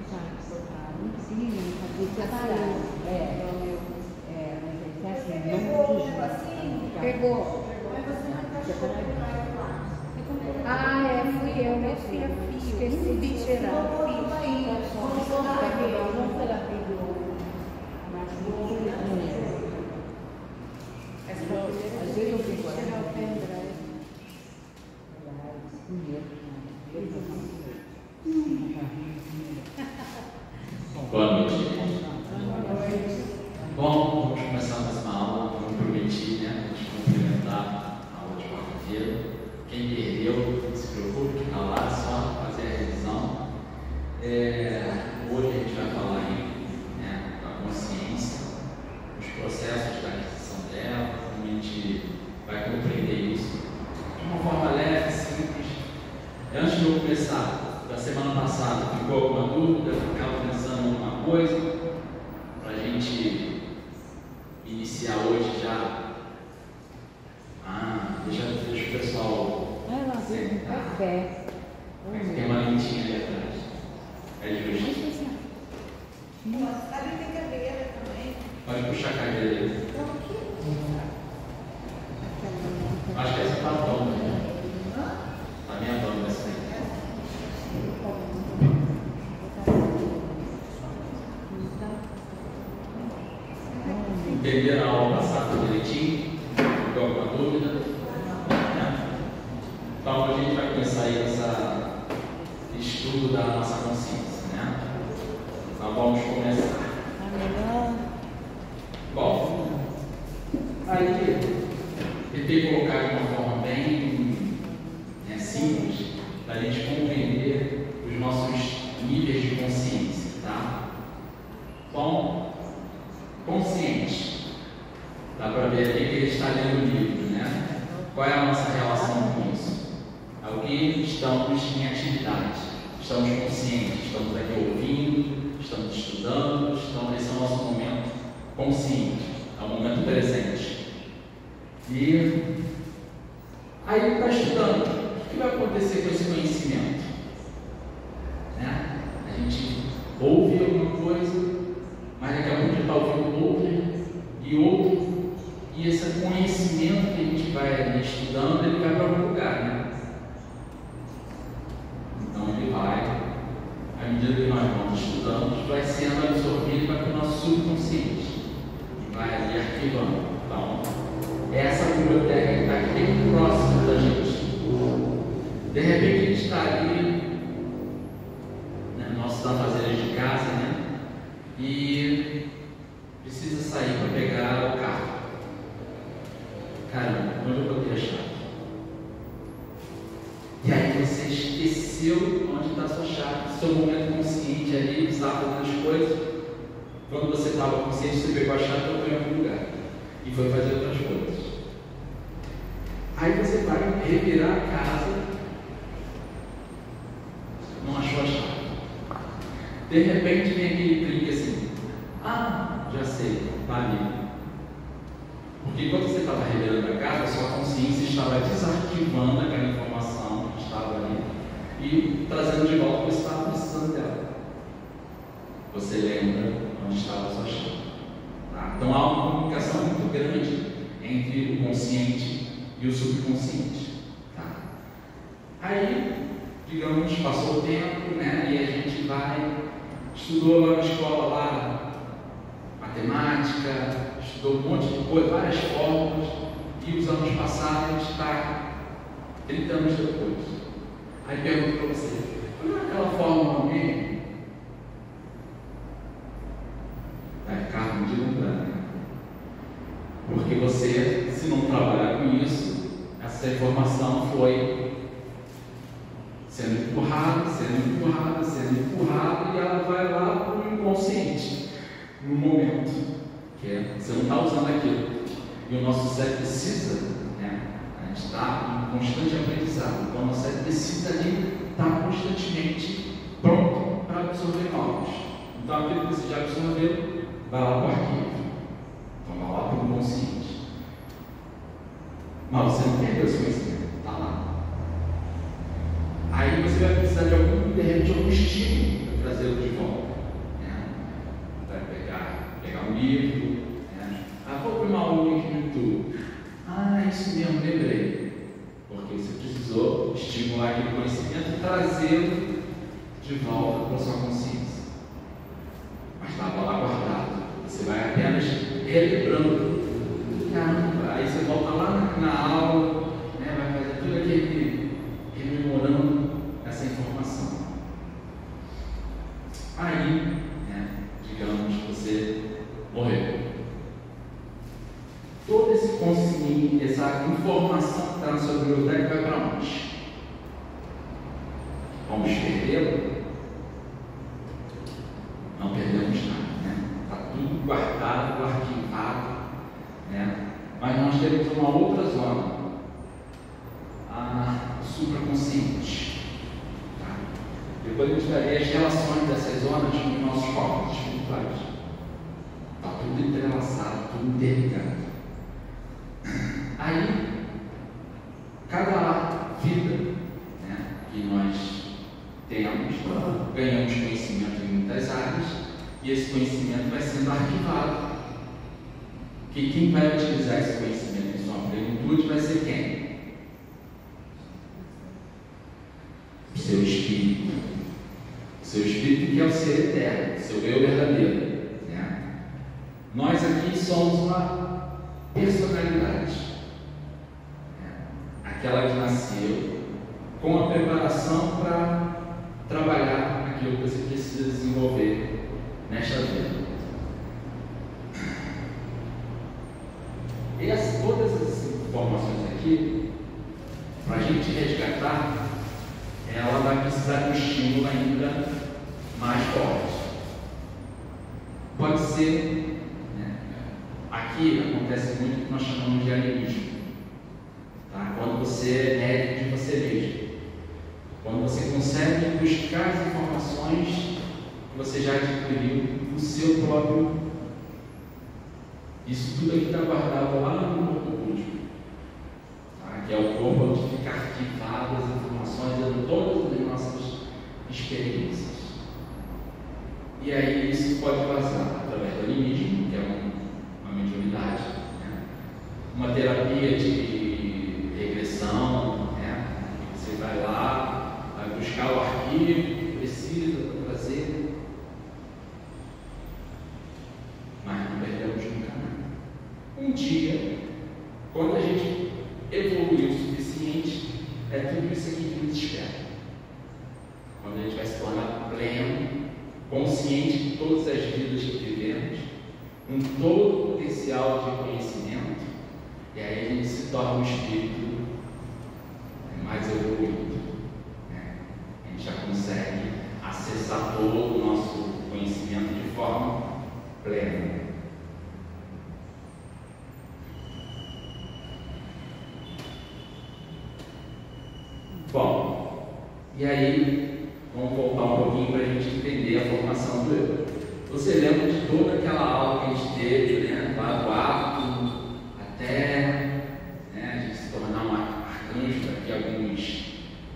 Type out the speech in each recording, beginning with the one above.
Não separado. Mas pegou. Fui eu, minha filha, esqueci de tirar. Às vezes eu fico tirar o pendrive. Boa noite. Bom, vamos começar mais uma aula. Como prometi, né? Vamos complementar a aula de quarta-feira. Quem perdeu, não se preocupe, que está lá, só fazer a revisão. Hoje a gente vai falar da consciência, os processos da aquisição dela, como a gente vai compreender isso de uma forma leve, simples. Antes de eu começar, da semana passada, ficou alguma dúvida? Ficava pensando em alguma coisa? Para a gente iniciar hoje já. Deixa o pessoal sentar. Tem uma lentinha ali atrás. É justo. Ali tem cadeira também. Pode puxar a cadeira aí. Acho que essa está bom, né? A minha dona essa aí. Entenderam a aula passada direitinho? Ficou alguma dúvida? Então a gente vai começar aí esse estudo da nossa consciência, né? Então vamos começar. Bom, aí tentei colocar de uma forma bem simples para a gente compreender os nossos níveis de consciência, tá? Bom, consciente. Dá para ver aqui que ele está lendo o livro, né? Qual é a nossa relação com isso? É o que estamos em atividade, estamos conscientes, estamos aqui ouvindo, estamos estudando, esse é o nosso momento consciente, é o momento presente. E aí está estudando, o que vai acontecer com esse conhecimento? Né? A gente ouve alguma coisa, mas daqui a pouco a gente está ouvindo outro, e esse conhecimento que a gente vai estudando, ele vai para algum lugar, né? Então ele vai, à medida que nós vamos estudando, vai sendo absorvido e vai para o nosso subconsciente, e vai ali arquivando. Então, essa biblioteca que está aqui bem próxima da gente. De repente a gente está ali, né, nossos afazeres de casa, né? E precisa sair para pegar o carro. Caramba, onde eu botei a chave? E aí você esqueceu onde está a sua chave. Seu momento consciente ali, estava fazendo as coisas. Quando você estava consciente, você pegou a chave e botou em algum lugar. E foi fazer outras coisas. Aí você vai revirar a casa, não achou a chave. De repente vem aquele clique assim. Já sei, está ali. Porque quando você estava revirando a casa, a sua consciência estava desarquivando aquela informação que estava ali e trazendo de volta o que você estava precisando dela. Você lembra onde estava a sua chave. Tá? Então há uma comunicação muito grande entre o consciente e o subconsciente. Tá? Aí, digamos, passou o tempo, né? E a gente estudou lá na escola lá, matemática, estudou um monte de coisa, várias fórmulas, e os anos passados a gente está 30 anos depois. Aí pergunto para você, qual é aquela fórmula mesmo? Vai ficar deslumbrado, né? Porque você, se não trabalhar com isso, essa informação foi sendo empurrada, e ela vai lá para o inconsciente, no momento, que você não está usando aquilo. E o nosso cérebro precisa, né? A gente está em constante aprendizado, então o nosso cérebro precisa ali estar constantemente pronto para absorver novos. Então aquilo que você já absorveu, vai lá para o arquivo, então vai lá para o inconsciente. Mas você não perdeu esse conhecimento, está lá. Aí você vai precisar de algum de repente algum estímulo para trazê-lo de volta. Né? Vai pegar um livro, né? Vou para uma aula no YouTube. Isso mesmo, lembrei. Porque você precisou estimular aquele conhecimento e trazê-lo de volta para a sua consciência. Mas estava lá guardado. Você vai apenas relembrando. Caramba, aí você volta lá na aula, né, vai fazer tudo aquele rememorando essa informação. Aí, né, digamos que você morreu. Todo esse consciente, essa informação que está na sua biblioteca vai para onde? Vamos perdê-la? Não perdemos nada, né? Está tudo guardado, arquivado, né? Mas nós temos uma outra zona, a supraconsciente. Tá? Depois a gente vai ver as relações dessas zonas com os nossos corpos espirituais. Está tudo entrelaçado, tudo interligado. Aí, cada vida, né, que nós temos, ganhamos conhecimento em muitas áreas, e esse conhecimento vai sendo arquivado. Que quem vai utilizar esse conhecimento em sua plenitude vai ser quem? O seu espírito. O seu espírito, que é o ser eterno, o seu eu verdadeiro. Né? Nós aqui somos uma personalidade. Aquela que nasceu com a preparação para trabalhar aquilo que você precisa desenvolver nesta vida. Todas essas informações aqui, para a gente resgatar, ela vai precisar de um estímulo ainda mais forte. Pode ser, né, aqui acontece muito o que nós chamamos de animismo. Tá? Quando você é médico de você mesmo, quando você consegue buscar as informações que você já adquiriu no seu próprio. Isso tudo aqui está guardado lá no corpo búdico, tá? Que é o corpo onde fica arquivado as informações de todas as nossas experiências. E aí isso pode vazar através do animismo, que é uma mediunidade, né? Uma terapia de regressão, né? Você vai lá, vai buscar o arquivo que precisa para trazer, mas não perdemos nunca. Um dia, quando a gente evoluiu o suficiente, é tudo isso aqui que nos espera. Quando a gente vai se tornar pleno, consciente de todas as vidas que vivemos, com todo o potencial de conhecimento, e aí a gente se torna um espírito mais evoluído. Né? A gente já consegue acessar todo o nosso conhecimento de forma plena. Bom, e aí vamos voltar um pouquinho para a gente entender a formação do eu. Você lembra de toda aquela aula que a gente teve, né? Lá do átomo até, né, a gente se tornar um arcanjo daqui a alguns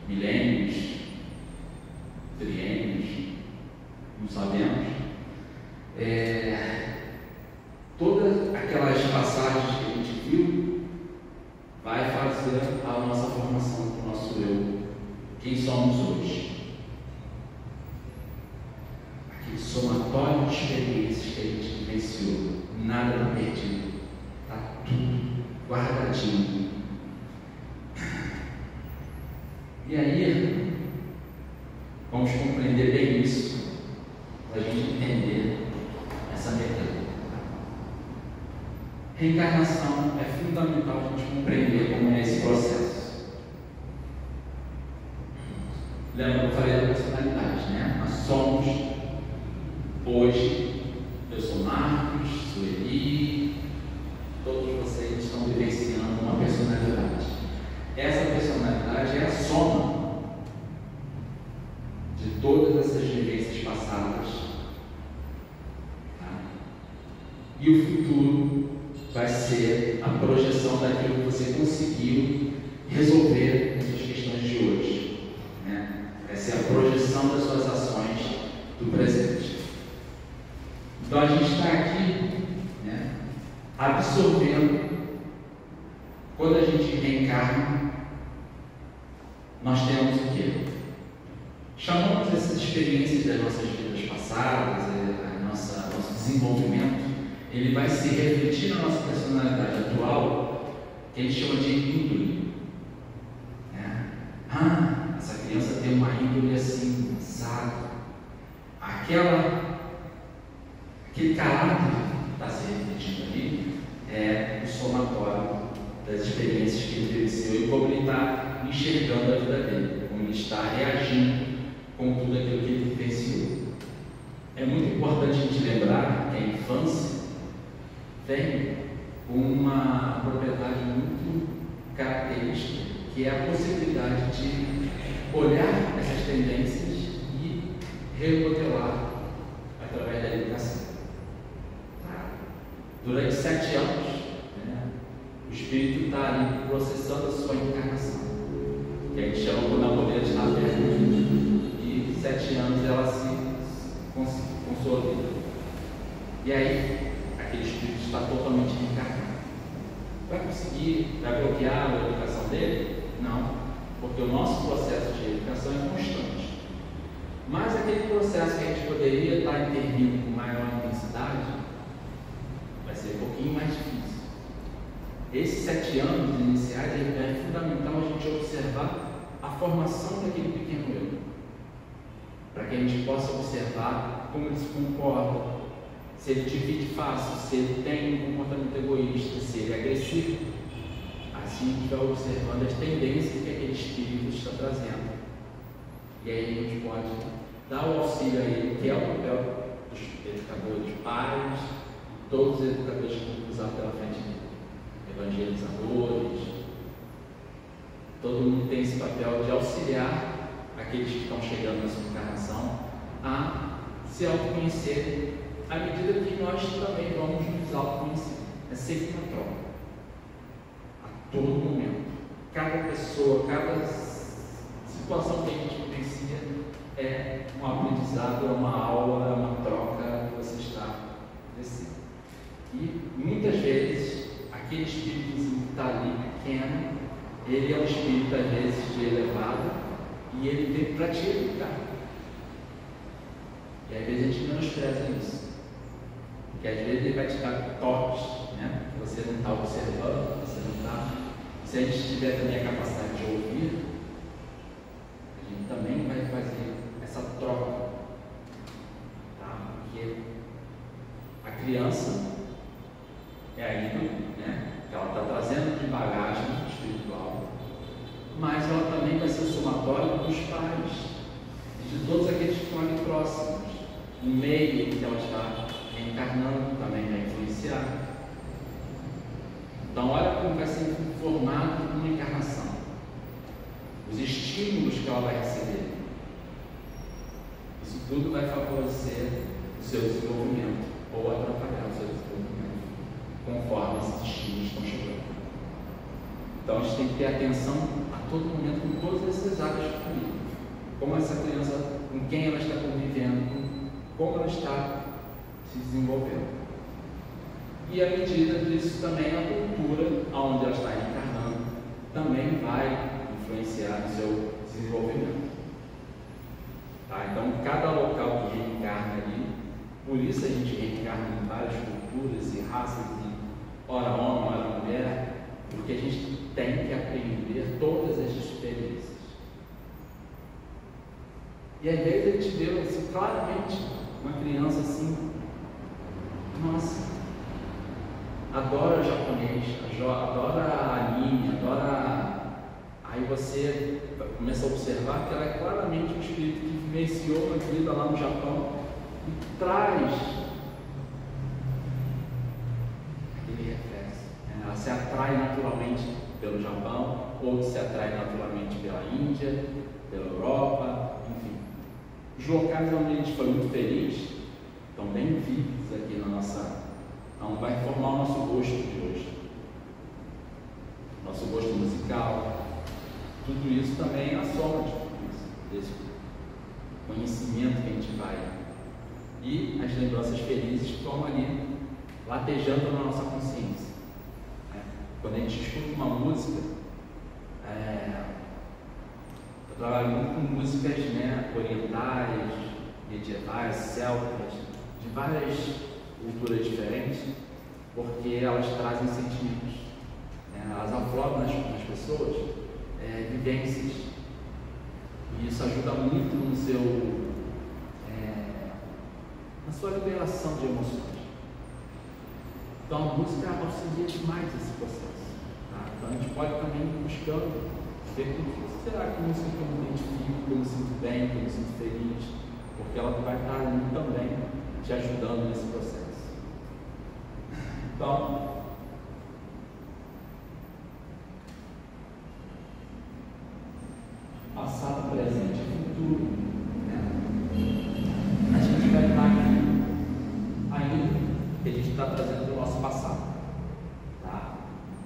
milênios, triênios, não sabemos. Todas aquelas passagens que a gente viu vai fazer a nossa formação do nosso eu, quem somos hoje. Aquele somatório de experiências que a gente vivenciou, nada está perdido, está tudo guardadinho. E aí, vamos compreender bem isso, para a gente entender essa mecânica. Reencarnação é fundamental a gente compreender como é esse processo. Lembra que eu falei da personalidade, né? Nós somos, hoje, eu sou Marcos, sou Eli, todos vocês estão vivenciando uma personalidade. Essa personalidade é a soma de todas essas vivências passadas. Tá? E o futuro vai ser a projeção daquilo que você conseguiu resolver nessas questões de hoje. Né? Vai ser a projeção da quando a gente reencarna, nós temos o quê? Chamamos essas experiências das nossas vidas passadas, nosso desenvolvimento, ele vai se refletir na nossa personalidade atual, que a gente chama de índole. Essa criança tem uma índole assim, sabe? Aquele caráter que está se refletindo ali é o somatório das experiências que ele vivenciou e como ele está enxergando a vida dele, como ele está reagindo com tudo aquilo que ele vivenciou. É muito importante a gente lembrar que a infância tem uma propriedade muito característica, que é a possibilidade de olhar essas tendências e remodelar através da educação. Durante 7 anos, o espírito está ali processando a sua encarnação, que a gente chama de Napoleão de Napoleão, e 7 anos ela se consolida. E aí, aquele espírito está totalmente encarnado. Vai conseguir, vai bloquear a educação dele? Não, porque o nosso processo de educação é constante. Mas aquele processo que a gente poderia estar intervindo com maior intensidade, vai ser um pouquinho mais difícil. Esses 7 anos iniciais é fundamental a gente observar a formação daquele pequeno eu, para que a gente possa observar como ele se comporta, se ele divide fácil, se ele tem um comportamento egoísta, se ele é agressivo. Assim a gente vai observando as tendências que aquele espírito está trazendo. E aí a gente pode dar o auxílio a ele, que é o papel dos educadores, pais, todos os educadores que vão cruzar pela frente dele, evangelizadores. Todo mundo tem esse papel de auxiliar aqueles que estão chegando na sua encarnação a se autoconhecerem, à medida que nós também vamos nos autoconhecer. É sempre uma troca, a todo momento. Cada pessoa, cada situação que a gente vivencia é um aprendizado, é uma aula, é uma troca que você está crescendo. E muitas vezes aquele espíritozinho que está ali pequeno, ele é um espírito às vezes de elevado e ele vem para te educar. E às vezes a gente menospreza isso, porque às vezes ele vai te dar toques, que você não está observando, você não está. Se a gente tiver também a capacidade de ouvir, a gente também vai fazer essa troca, tá? Porque a criança é a índole, que ela está trazendo de bagagem espiritual, mas ela também vai ser o somatório dos pais, de todos aqueles que estão ali próximos. O meio que ela está reencarnando também vai influenciar. Então, olha como vai ser formado uma encarnação. Os estímulos que ela vai receber. Isso tudo vai favorecer o seu desenvolvimento ou atrapalhar o seu desenvolvimento, conforme esses estímulos estão chegando. Então, a gente tem que ter atenção a todo momento com todas essas áreas de vida. Como essa criança, com quem ela está convivendo, como ela está se desenvolvendo. E à medida disso também a cultura onde ela está encarnando também vai influenciar no seu desenvolvimento. Tá? Então cada local que reencarna ali, por isso a gente reencarna em várias culturas e raças, e ora homem, ora mulher, porque a gente tem que aprender todas as experiências. E às vezes a gente vê assim, claramente uma criança assim, nossa, adora japonês, adora anime, adora. Aí você começa a observar que ela é claramente um espírito que vivenciou uma vida lá no Japão e traz aquele reflexo. Ela se atrai naturalmente pelo Japão, ou se atrai naturalmente pela Índia, pela Europa, enfim. Os locais onde a gente foi muito feliz estão bem vivos aqui na nossa. Então vai formar o nosso gosto de hoje. Nosso gosto musical. Tudo isso também é a soma de tudo isso, desse conhecimento que a gente vai. E as lembranças felizes estão ali latejando na nossa consciência. quando a gente escuta uma música, eu trabalho muito com músicas, né, orientais, medievais, celtas, de várias culturas diferentes, porque elas trazem sentimentos, né? Elas afloram nas pessoas vivências, e isso ajuda muito na sua liberação de emoções. Então a música auxilia demais esse processo, tá? Então a gente pode também ir buscando ver com que será que música que eu me identifico, que eu me sinto bem, que eu me sinto feliz, porque ela vai estar ali também te ajudando nesse processo. Então, passado, presente e futuro, né? A gente vai estar aqui ainda que a gente está trazendo do nosso passado, tá?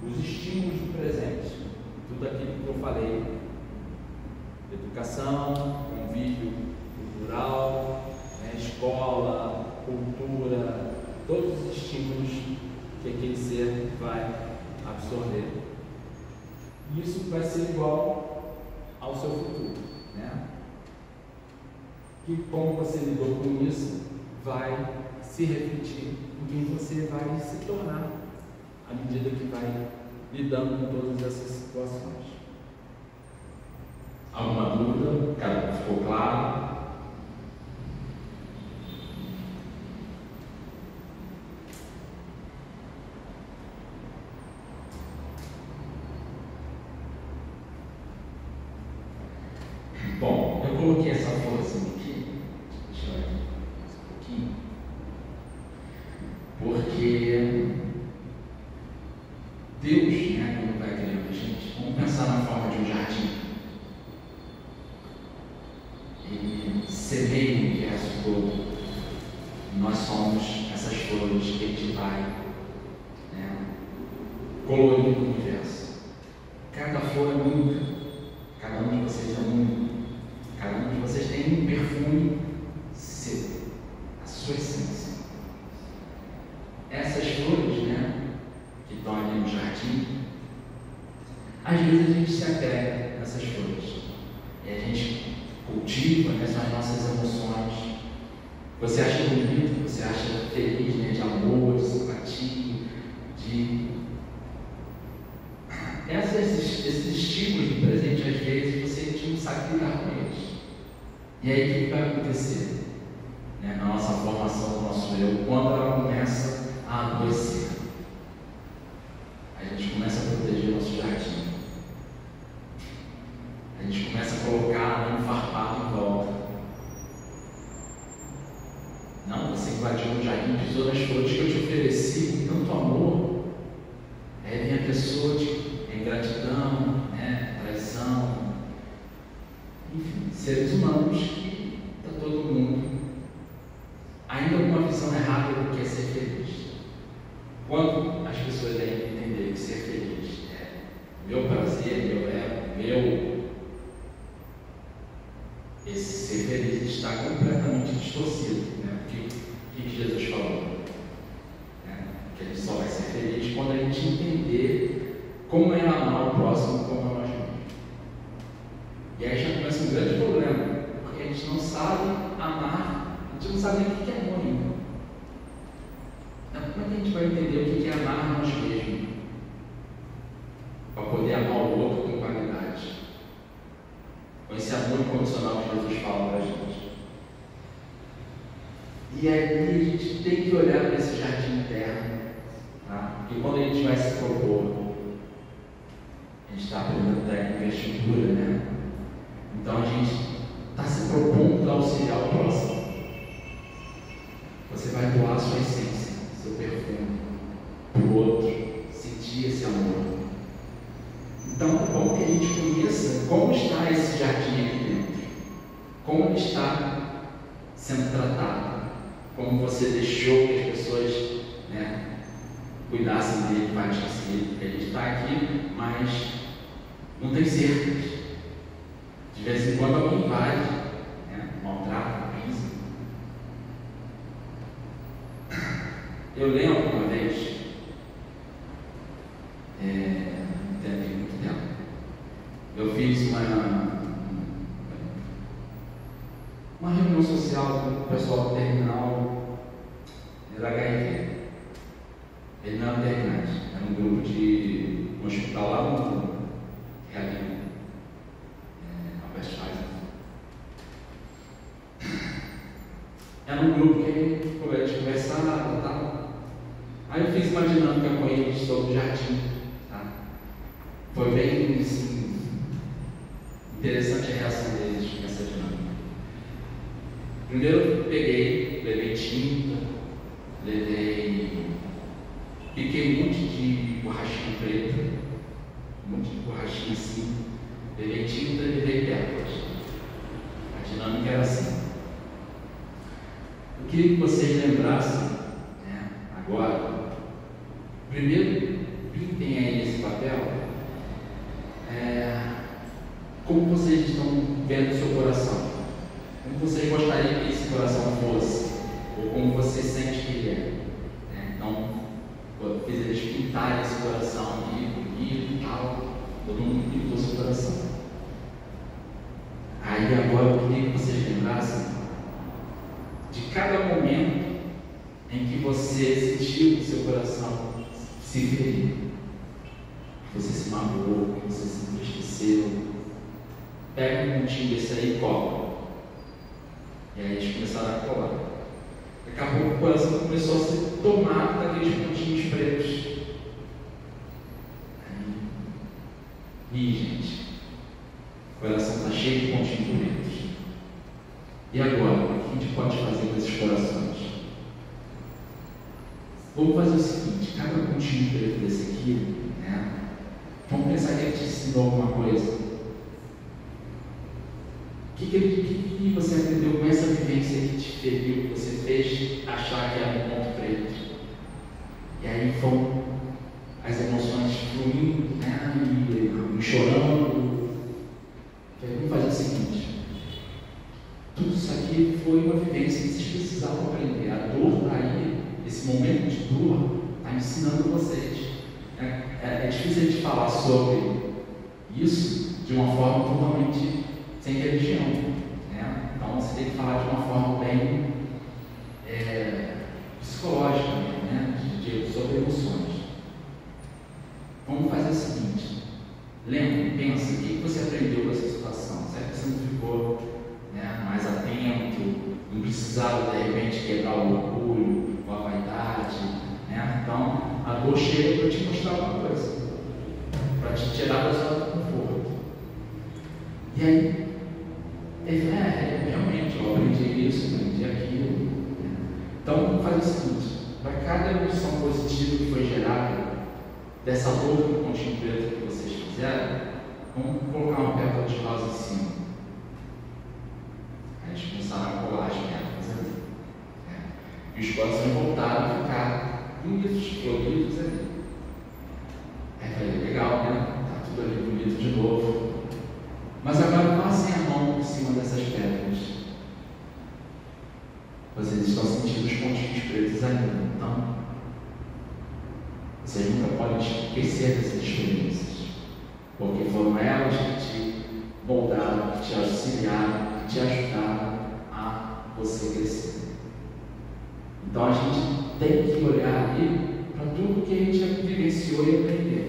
Os estímulos do presente, tudo aquilo que eu falei, educação, convívio cultural, né? Escola, cultura, todos os estímulos que aquele ser vai absorver. Isso vai ser igual ao seu futuro, né? E como você lidou com isso vai se refletir em quem você vai se tornar à medida que vai lidando com todas essas situações. Alguma dúvida? Ficou claro? Bom, eu coloquei essa florzinha aqui, deixa eu ver aqui um pouquinho, porque Deus, né, quando vai criando a gente, vamos pensar na forma de um jardim. Ele semeia o universo todo. Nós somos essas flores que a gente vai, né, colorindo o universo. Cada flor é única, cada um de vocês é único. Cada um de vocês tem um perfume seu, a sua essência. Essas flores, né, que estão ali no jardim, às vezes a gente se agrega nessas flores e a gente cultiva, né, as nossas emoções. Você acha bonito, você acha feliz, né, de amor, de simpatia, de esses estímulos do presente, às vezes você não sabe lidar com eles. E aí o que vai acontecer, né, na nossa formação do nosso eu, quando ela começa a adoecer? A gente começa a proteger o nosso jardim. A gente começa a colocar um farpado em volta. Não, você invadiu o jardim, pisou nas flores que eu te ofereci com tanto amor. Aí vem a pessoa de ingratidão, né, traição. Enfim, seres humanos que está todo mundo ainda com uma visão errada do que é ser feliz. Quando as pessoas devem entender que ser feliz é meu prazer, meu ego, esse ser feliz está completamente distorcido, né? O que Jesus falou? Né? Que a gente só vai ser feliz quando a gente entender como é amar o próximo como a nós mesmos. E aí já começa um grande problema, porque a gente não sabe amar, a gente não sabe nem o que é amor ainda. Então, como é que a gente vai entender o que é amar a nós mesmos? Para poder amar o outro com qualidade. Com esse amor incondicional que Jesus fala para a gente. E aí a gente tem que olhar para esse jardim interno, tá? Porque quando a gente vai se propor, a gente está aprendendo técnica de estrutura, né? Então a gente está se propondo a auxiliar o próximo. Você vai doar a sua essência, seu perfume, para o outro sentir esse amor. Então é bom que a gente conheça como está esse jardim aqui dentro, como ele está sendo tratado, como você deixou que as pessoas, né, cuidassem dele, partissem dele, porque ele está aqui, mas não tem certeza. De vez em quando alguém invade, né, maltrata, pisa. Eu lembro uma vez, eu fiz uma reunião social com o pessoal do terminal da HIV. Ele não era terminais, era um grupo de um hospital lá no Realinho, Albert Einstein. Era um grupo que a gente conversava e tal. Aí eu fiz uma dinâmica com eles sobre o jardim. Tá? Foi bem assim, interessante a reação deles nessa dinâmica. Primeiro eu levei tinta, piquei um monte de borrachinha preta, um monte de borrachinha assim, levei tinta e levei pérolas. A dinâmica era assim. Eu queria que vocês lembrassem, agora, primeiro pintem aí esse papel, como vocês estão vendo o seu coração, como vocês gostariam que esse coração fosse, ou como você sente que ele é. Então, eu fiz eles pintarem esse coração aqui, bonito e tal, todo mundo pintou seu coração. Aí agora eu queria que vocês lembrassem de cada momento em que você sentiu o seu coração se ferir, que você se magoou, que você se entristeceu. Pega um pontinho desse aí e cola. E aí eles começaram a colar. Daqui a pouco o coração começou a ser tomado daqueles pontinhos pretos. Aí, gente, o coração está cheio de pontinhos pretos. E agora, o que a gente pode fazer com esses corações? Vamos fazer o seguinte: cada pontinho preto desse aqui, vamos pensar que ele te ensinou alguma coisa. O que você aprendeu com essa vivência que te feriu, que você fez achar que era um ponto preto? E aí foram as emoções fluindo, e chorando. Vamos fazer o seguinte: tudo isso aqui foi uma vivência que vocês precisavam aprender. A dor está aí, esse momento de dor está ensinando vocês. É difícil a gente falar sobre isso de uma forma totalmente sem religião. Então você tem que falar de uma forma bem psicológica, sobre emoções. Vamos fazer o seguinte: lembra, pensa, o que você aprendeu com essa situação? Será que você não ficou mais atento, não precisava de repente quebrar o orgulho, ou a vaidade? Então a dor chega para te mostrar alguma coisa, para te tirar da zona do conforto. E aí realmente eu aprendi isso, aprendi aquilo. Então vamos fazer o seguinte: para cada emoção positiva que foi gerada dessa dor do pontinho preto que vocês fizeram, vamos colocar uma pétala de rosa em cima. Aí eles começaram a colar as pétalas ali. E os corações voltaram a ficar bonitos, floridos ali. Aí eu falei: legal, Tá tudo ali bonito de novo. Mas agora passem a mão por cima dessas pétalas. Vocês estão sentindo os pontinhos pretos ainda. Então, vocês nunca podem esquecer dessas experiências, porque foram elas que te moldaram, que te auxiliaram, que te ajudaram a você crescer. Então a gente tem que olhar ali para tudo que a gente vivenciou e aprendeu,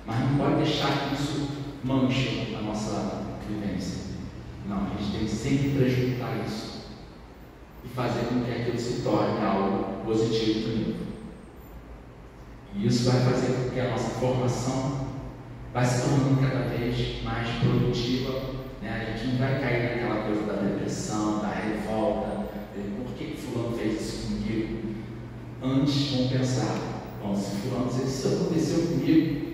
mas não pode deixar que isso manche a nossa vivência. Não, a gente tem que sempre transmutar isso e fazer com que aquilo se torne algo positivo também. E isso vai fazer com que a nossa formação vai se tornando cada vez mais produtiva. A gente não vai cair naquela coisa da depressão, da revolta. Por que fulano fez isso comigo? Antes, vamos pensar: bom, se fulano fez isso, aconteceu comigo,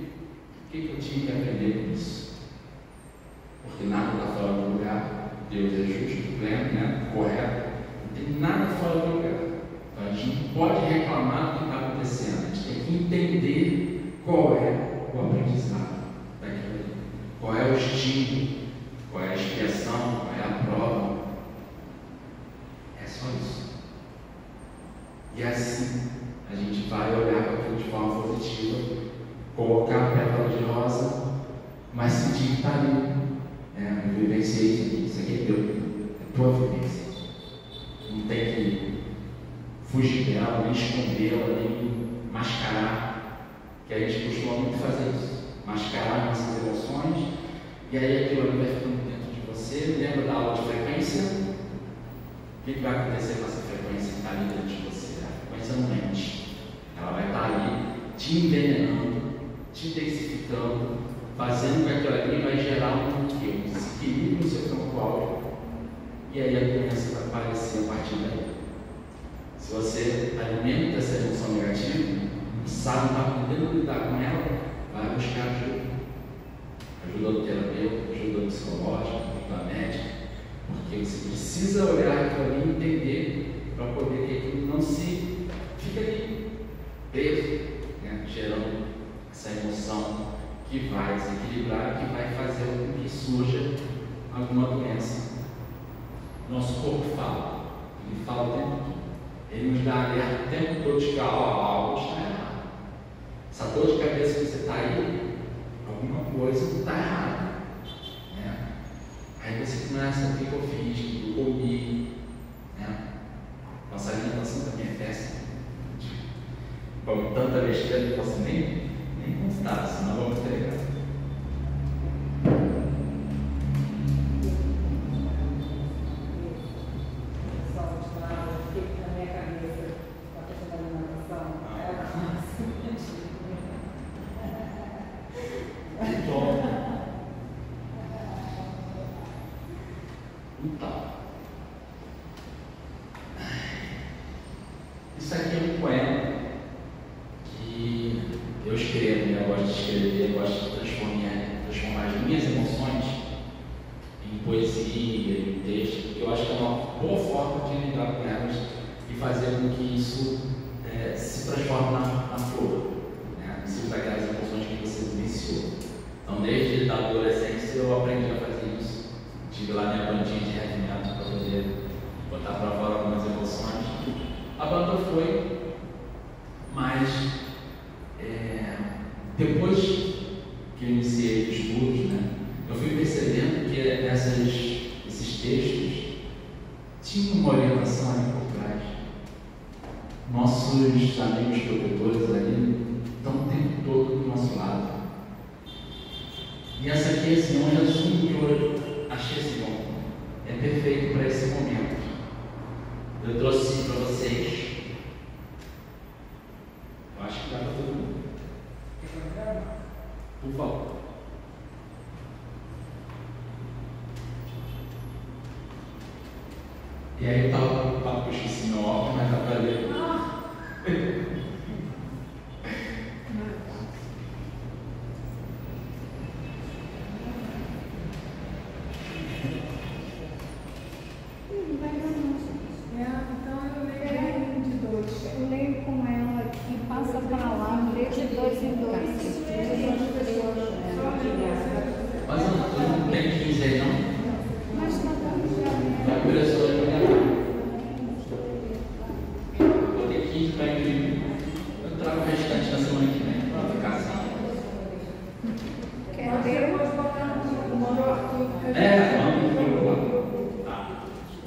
o que eu tinha que aprender com isso? Porque nada está fora do lugar. Deus é justo, pleno, correto. Não tem nada fora do lugar. Então a gente não pode reclamar do que está acontecendo. A gente tem que entender qual é o aprendizado daquilo ali, qual é o estímulo, qual é a expiação, qual é a prova. É só isso. E assim a gente vai olhar para aquilo de forma positiva, colocar a pétala de rosa, mas sentir está ali. Eu vivenciei isso aqui é teu, é tua vivência. Não tem que fugir dela, nem escondê-la, nem mascarar, que a gente costuma muito fazer isso, mascarar nossas emoções, e aí aquilo ali vai ficando dentro de você. Lembra da aula de frequência? O que vai acontecer com essa frequência que está ali dentro de você? A frequência não mente, ela vai estar ali te envenenando, te intensificando, fazendo com que aquilo ali vai gerar um desequilíbrio no seu campo áureo, e aí a doença vai aparecer a partir daí. Se você alimenta essa emoção negativa, não sabe, não está podendo lidar com ela, vai buscar ajuda. Ajuda do terapeuta, ajuda psicológica, ajuda médica, porque você precisa olhar aquilo ali e entender para poder que aquilo não se fique ali preso, gerando essa emoção que vai desequilibrar, que vai fazer com que surja alguma doença. Nosso corpo fala, ele fala o tempo todo. Ele nos dá alerta o tempo todo de que algo está errado. Essa dor de cabeça que você está aí, alguma coisa está errada. Aí você começa a ficar ofístico, comer. Nossa alimentação também é péssima. Como tanta besteira que você nem constar, senão vamos pegar. Então, isso aqui é um poema que eu escrevo, eu gosto de escrever, eu gosto de transformar as minhas emoções em poesia, em texto, porque eu acho que é uma boa forma de lidar com elas e fazer com que isso se transforme na flor, em cima daquelas emoções que você vivenciou. Então, desde a adolescência eu aprendi a fazer isso. Tive lá minha bandinha de heavy metal para poder botar para fora algumas emoções. A banda foi, mas depois que eu iniciei os estudos, eu fui percebendo que esses textos tinham uma orientação ali por trás. Nossos amigos protetores ali estão o tempo todo do nosso lado. E essa aqui é um resumo que eu achei assim, bom, é perfeito para esse momento. Eu trouxe para vocês. Eu acho que dá para todo mundo. Por favor. E aí eu estava preocupado que eu esqueci meu óculos, mas dá para ler. Eu leio com ela aqui, passa para lá, leio de dois em dois. Mas eu não tenho 15 aí, não? Mas está bom, A impressora não é. Vou ter 15 para imprimir. Eu trago o restante na semana que vem, para ficar assim. quer ler? Vamos lá. Tá.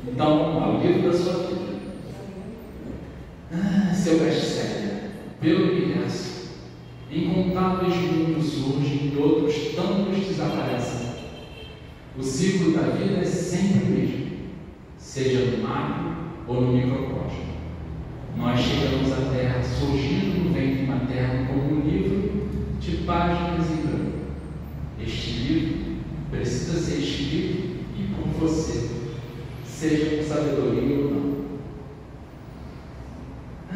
Então, vamos lá, o livro da sua vida. Seu best-seller, pelo universo, incontáveis mundos surgem e outros tantos desaparecem. O ciclo da vida é sempre o mesmo, seja no macro ou no microcosmo. Nós chegamos à Terra surgindo no ventre materno como um livro de páginas em branco. Este livro precisa ser escrito e por você, seja com sabedoria ou não.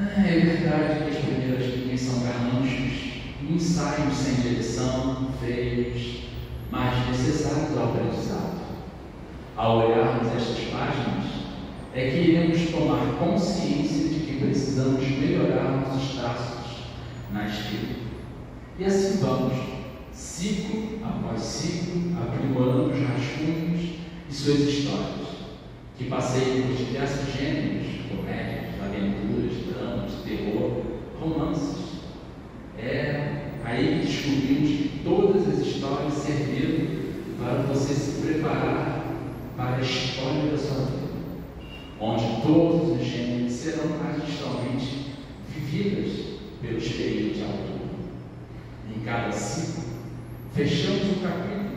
É verdade que as primeiras linhas são garranchos, ensaios sem direção, feios, mas necessários ao aprendizado. Ao olharmos estas páginas, é que iremos tomar consciência de que precisamos melhorar nossos traços na escrita. E assim vamos, ciclo após ciclo, aprimorando os rascunhos e suas histórias, que passeiam por diversos gêneros, comédias, aventuras, dramas, terror, romances. Aí descobrimos que todas as histórias serviram para você se preparar para a história da sua vida, onde todos os gêneros serão magistralmente vividas pelos períodos de autor. Em cada ciclo, fechamos um capítulo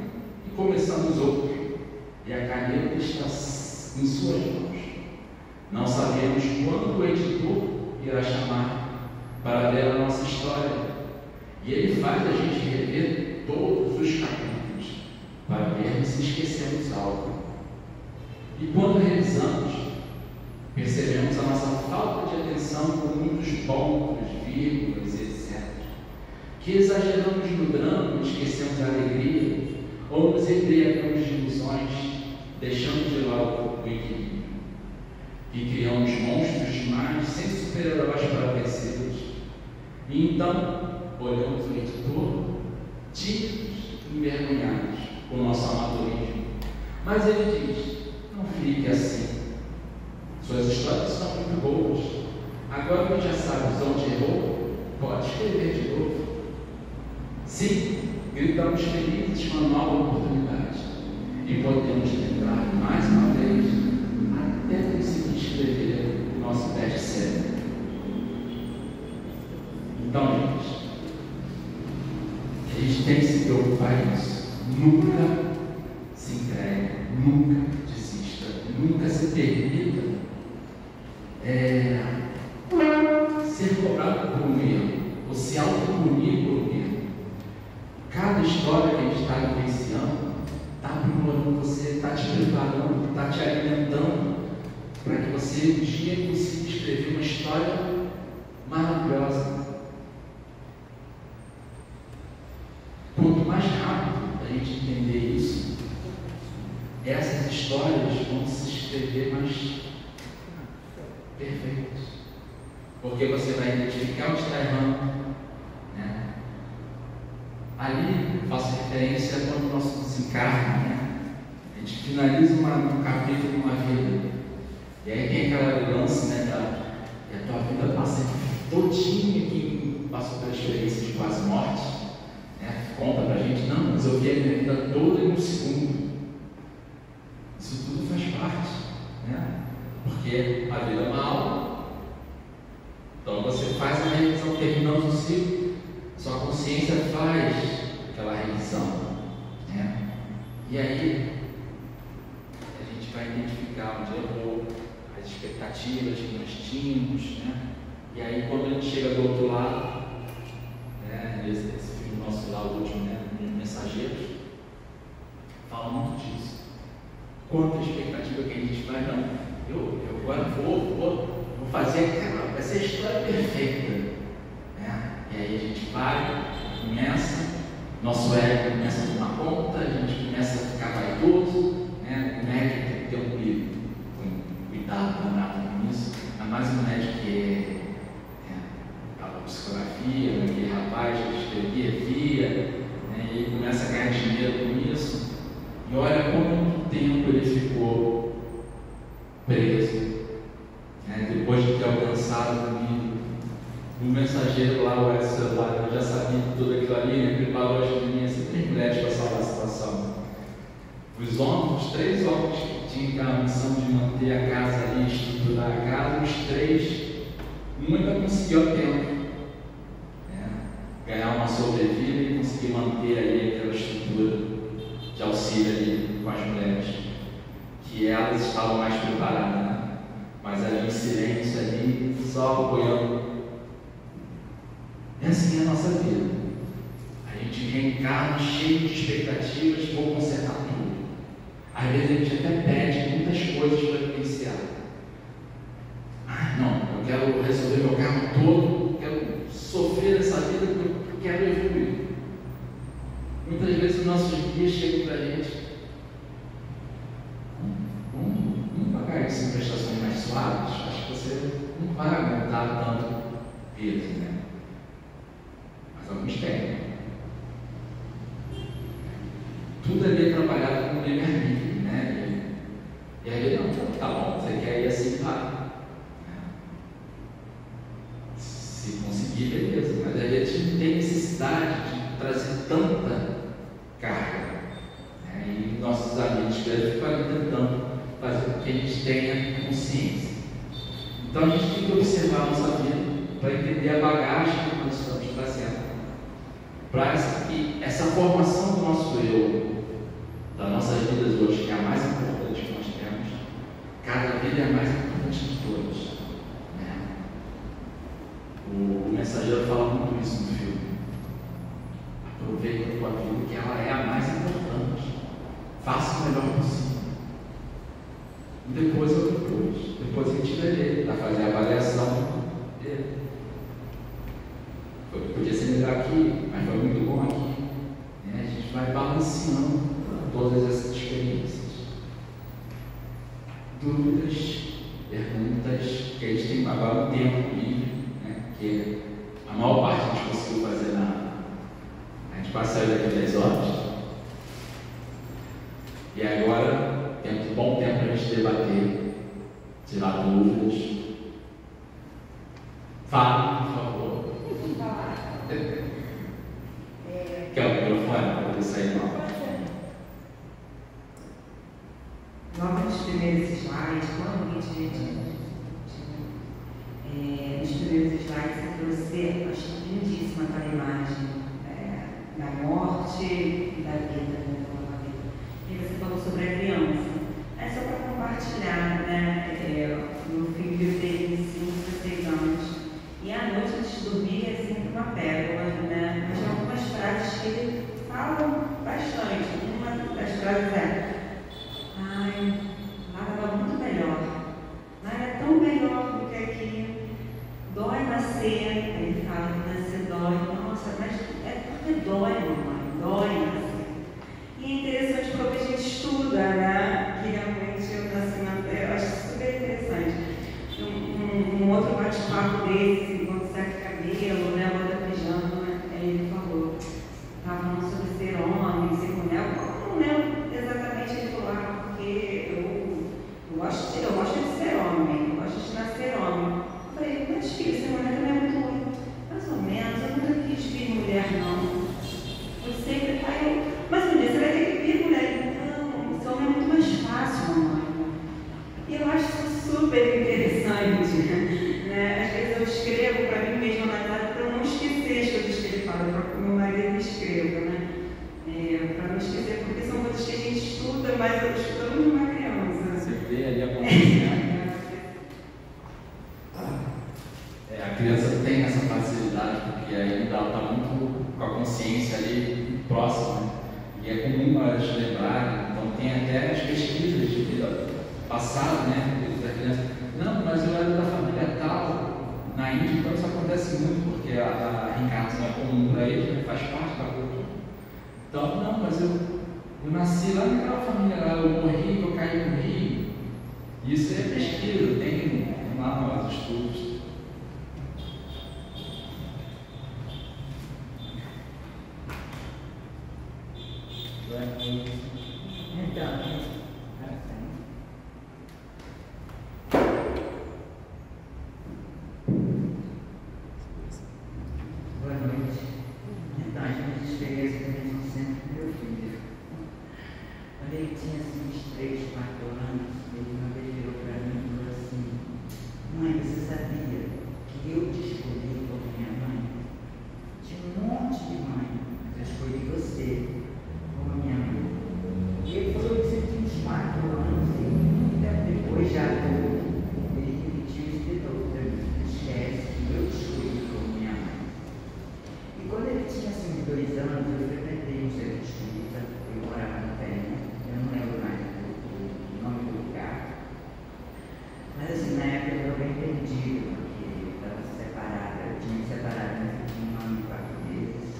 e começamos outro, e a caneta está em suas mãos. Não sabemos quando o editor irá chamar para ler a nossa história, e ele faz a gente rever todos os capítulos para ver se esquecemos algo. E quando revisamos, percebemos a nossa falta de atenção com muitos pontos, vírgulas, etc. Que exageramos no drama e esquecemos a alegria, ou nos embriagamos de ilusões, deixando de lado o equilíbrio. E criamos monstros demais, sem super-heróis para vencê-los. E então, olhamos o editor, tímidos e envergonhados com o nosso amadorismo. Mas ele diz: não fique assim. Suas histórias são muito boas. Agora que já sabes onde errou, pode escrever de novo. Sim, gritamos felizes com uma nova oportunidade. E podemos tentar mais uma vez até conseguir escrever o nosso best-seller. Então, gente, a gente tem que se preocupar com isso. Nunca se entregue, nunca desista, nunca se permita ser cobrado por um erro, ou se autopunir por um erro. Cada história que a gente está vivenciando está aprimorando você, está te preparando, está te alimentando para que você um dia consiga escrever uma história maravilhosa. Quanto mais rápido a gente entender isso, essas histórias vão se escrever mais perfeitas, porque você vai identificar onde está errando, né? Ali faço referência a quando nós nos encarna, né? A gente finaliza um capítulo de uma vida, e aí tem aquela lance, né, que a tua vida passa todinha que passou pela experiência de quase morte, né? Conta pra gente: não, mas eu vi a minha vida toda em um segundo. Isso tudo faz parte, né? Porque a vida é uma aula. Então você faz a revisão, terminando o ciclo, sua consciência faz aquela revisão, né? E aí a gente vai identificar onde errou, as expectativas que nós tínhamos, né? E aí quando a gente chega do outro lado, né, esse filme nosso lá, o último, né, Mensageiros, fala muito disso. Quanta expectativa que a gente vai, não, eu agora vou fazer, cara, vai ser a história perfeita, né? E aí a gente vai, começa, nosso ego começa a tomar conta, a gente começa a ficar vaidoso, né? O médico tem que ter um cuidado danado com isso, ainda mais um médico que estava com psicografia, aquele rapaz que escrevia, via, né? E ele começa a ganhar dinheiro com isso, e olha quanto tempo ele ficou preso. Depois de ter alcançado o mensageiro lá, o celular, eu já sabia de tudo aquilo ali, né? Preparou as meninas, três mulheres para salvar a situação. Os três homens que tinham a missão de manter a casa ali, estruturar a casa, os três, um ainda conseguiu a tempo, né? Ganhar uma sobrevida e conseguir manter ali aquela estrutura de auxílio ali com as mulheres, que elas estavam mais preparadas, né? Mas ali em silêncio, ali, só apoiando. E assim é a nossa vida. A gente reencarna cheio de expectativas, vou consertar tudo. Às vezes a gente até pede muitas coisas para vivenciar. Não, eu quero resolver meu karma todo, quero sofrer essa vida porque eu quero evoluir. Muitas vezes os nossos guias chegam para a gente: vamos pagar isso em prestações mais suaves, acho que você não vai aguentar tanto peso, né? Mas alguns têm. Tudo ali é trabalhado com livre-arbítrio, né? E aí, não, tá bom, você quer ir assim, vai. Se conseguir, beleza, mas a gente tem necessidade de trazer tanta carga, né? E gente tenha consciência. Então a gente tem que observar a nossa vida para entender a bagagem que nós estamos trazendo. Para que essa formação do nosso eu, das nossas vidas hoje, que é a mais importante que nós temos, cada vida é a mais importante de todas. Né? O mensageiro fala muito isso no filme. Aproveita a tua vida, que ela é a mais importante. Faça o melhor possível. E depois a gente vai fazer a avaliação dele. Podia ser melhor aqui, mas foi muito bom aqui. Né? A gente vai balanceando todas essas experiências. Dúvidas, perguntas, que a gente tem agora um tempo livre, né? Que a maior parte a gente conseguiu fazer a gente quase saiu daqui 10 horas. E agora temos um bom tempo para a gente debater, tirar dúvidas. Fala, por favor. Quer o microfone para poder sair mal? Logo nos primeiros slides, nos primeiros slides você trouxe, acho lindíssima aquela imagem da morte e da vida, né? E você falou sobre a criança. É só para compartilhar, né? Meu filho tem 5 a 6 anos. E à noite, antes de dormir, é sempre uma pérola, né? Mas tem algumas frases que ele fala bastante. Uma das frases é: ai, lá estava muito melhor. Lá era tão melhor do que aqui. Dói nascer. Ele fala que nascer dói. Nossa, mas é porque dói, mamãe. Dói nascer. E é interessante porque a gente estuda, né? Que realmente o nascimento, eu acho super interessante. Um outro bate-papo desse, quando seca cabelo, né? Outra pijama, ele falou, estava falando sobre ser homem, ser mulher. Eu não lembro exatamente, ele falou, porque eu gosto de ser homem, eu gosto de nascer homem. Eu falei, mas filho, ser mulher também é muito ruim. Mais ou menos, eu nunca quis vir mulher, não. Eu sempre, mas um dia você vai ter que vir mulher. Não, ser homem é muito mais fácil, mamãe. E eu acho isso super interessante, né? Às vezes eu escrevo para mim mesma na data para não esquecer as coisas que ele fala, para que o meu marido escreva, né? Para não esquecer, porque são coisas que a gente estuda, mas eu estudamos numa criança. Você vê ali acontecendo. A criança tem essa facilidade, porque ainda ela está muito com a consciência ali próxima, né? E é comum elas lembrarem, então tem até as pesquisas de vida passada, né? Da criança, não, mas eu era da família tal, na Índia, então isso acontece muito, porque a reencarnação é comum para eles, né? Faz parte da cultura. Então, não, mas eu nasci lá naquela família lá, eu morri, eu caí no rio. Isso é pesquisa, tem lá nos estudos. Boa noite. Então, as minhas experiências também são sempre com meu filho. Quando ele tinha assim, uns 3, 4 anos, ele uma vez virou para mim e falou assim: mãe, você sabia que eu te escolhi como minha mãe? Tinha um monte de mãe, mas eu escolhi você como minha mãe. E ele falou que você tinha uns 4 anos e depois já adulto, ele repetiu isso de novo para mim: esquece que eu te escolhi como minha mãe. E quando ele tinha assim 2 anos, eu frequentei um centro espírita, eu morava no Penha, eu não lembro mais o nome do lugar. Mas assim, na época eu estava bem perdido, porque eu estava separada, eu tinha me separado em 1 ano e 4 meses.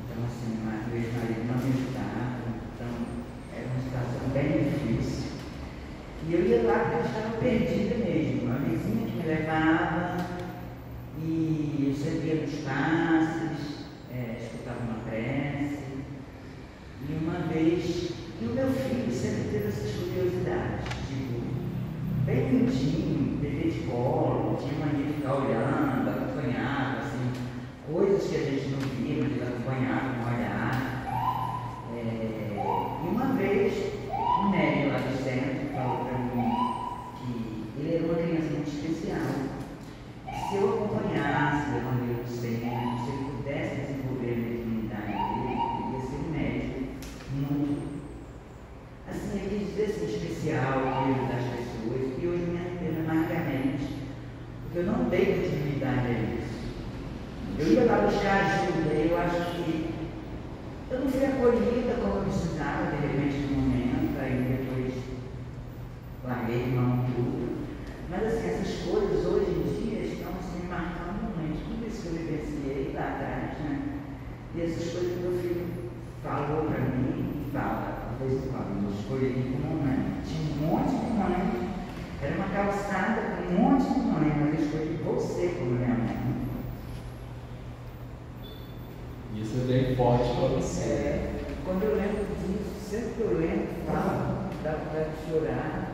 Então assim, meu ex-marido não me ajudava, então era uma situação bem difícil. E eu ia lá porque eu estava perdida mesmo, uma vizinha que me levava, e eu sempre ia nos passes, escutava uma prece. E uma vez, e o meu filho sempre teve essas curiosidades, tipo, bem miudinho, bebê de colo, tinha mania de ficar olhando, acompanhava, assim, coisas que a gente não via, mas ele acompanhava com o olhar. E uma vez, um médico lá do centro falou para mim: coisas, Paulo. Eu escolhi como mãe. Tinha um monte de mãe. Era uma calçada com um monte de mãe, mas eu escolhi você como minha mãe. Isso é bem forte para você. Quando eu lembro disso, sempre que eu lembro, falo, dá vontade de chorar.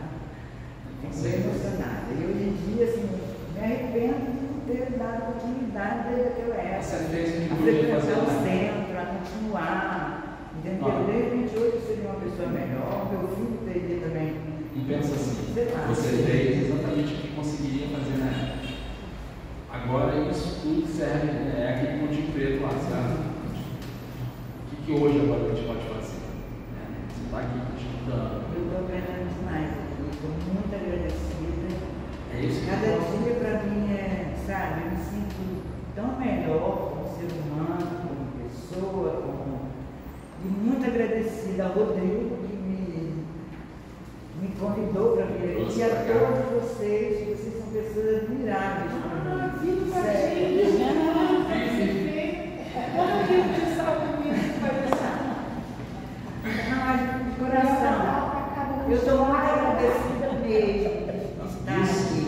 Fico bem emocionada. E hoje em dia, assim, me arrependo de não ter dado continuidade desde aquela época. Você fez o que A podia fazer frequentar o lá. centro, a continuar. Entendeu? De repente hoje eu seria uma pessoa melhor, meu filho teria também. E pensa assim, Sei lá. você fez exatamente o que conseguiria fazer na época. Agora isso tudo serve, é aquele pontinho preto lá, sabe? O que hoje agora a gente pode fazer? Você está aqui estudando. Eu estou aprendendo demais, eu estou muito agradecida. É isso que Cada eu posso. dia para mim é, sabe, eu me sinto tão melhor como ser humano, como pessoa, e muito agradecida ao Rodrigo que me convidou para vir aqui, e a todos vocês são pessoas admiráveis para mim. Vivo com a Sério. gente. Quando que você sabe comigo que vai deixar? Não, mas de coração, eu estou muito agradecida mesmo de estar aqui,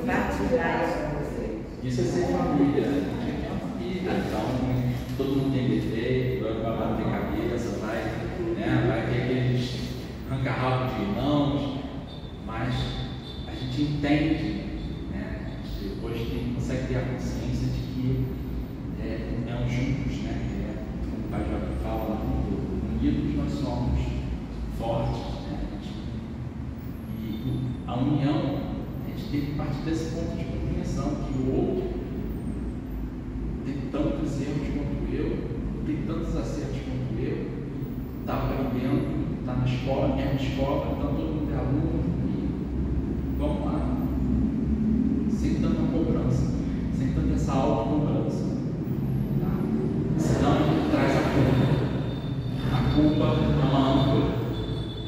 partilhar isso com vocês. Isso é ser família, né? A gente é uma família, então todo mundo tem defeito, vai bater cabeça, vai ter aqueles arranca-rabo de irmãos, mas a gente entende, né? A gente hoje consegue ter a consciência de que é um juntos, né? Como o pai Joaquim fala lá no unidos nós somos fortes, né? E a união, a gente tem que partir desse ponto de compreensão que o outro tem tantos erros quanto eu, tem tantos acertos quanto eu, está aprendendo, está na escola, mesma escola, então todo mundo é aluno, e vamos lá, sem tanta cobrança, sem tanta essa autocobrança. Tá? Senão a gente traz a culpa. A culpa é uma âncora.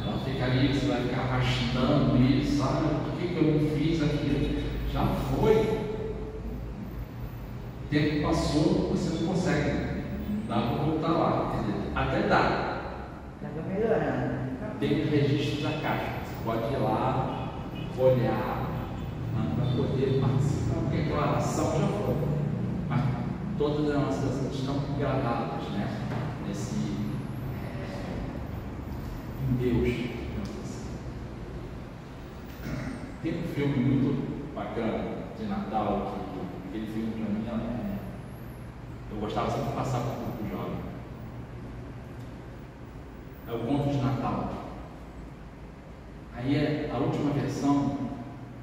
Ela fica ali, você vai ficar arrastando isso, sabe? Por que eu não fiz aquilo? Já foi. O tempo passou, você não consegue. Dá para voltar lá, entendeu? Até dá. Estava melhorando. Tem registros da caixa. Você pode ir lá, olhar, para poder participar, porque a declaração já foi. Mas todas as nossas estão gravadas, né? Em Deus, digamos assim. Tem um filme muito bacana de Natal, que aquele filme para mim eu gostava sempre de passar para o público jovem. É o Conto de Natal. Aí a última versão,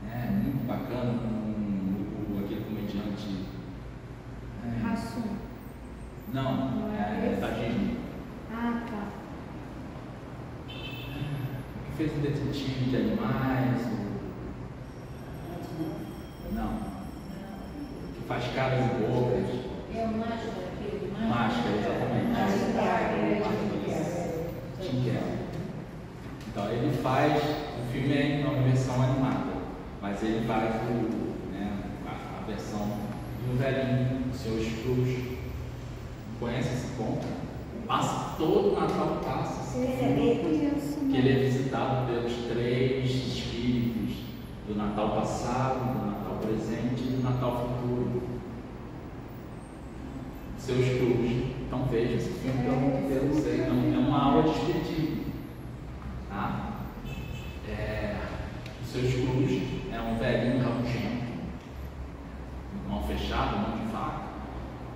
né, muito bacana, com aquele comediante. Rassum. Não, é da Disney. Ah, tá. Que fez o detetive de animais. Não. Que faz caras e bocas. É o máscara, aquele Máscara, exatamente. Tim Keller. Então ele faz, o filme é uma versão animada, mas ele faz a versão do velhinho, do seu Scrooge. Conhece esse conto? Passa todo o Natal, passa esse filme, que ele é visitado pelos 3 espíritos do Natal passado, do Natal presente e do Natal futuro. Seu Scrooge. Então veja esse filme, pelo amor de Deus, é uma aula de espiritismo. Tá? O seu Scrooge é um velhinho rabugento, mão fechada, mão de faca,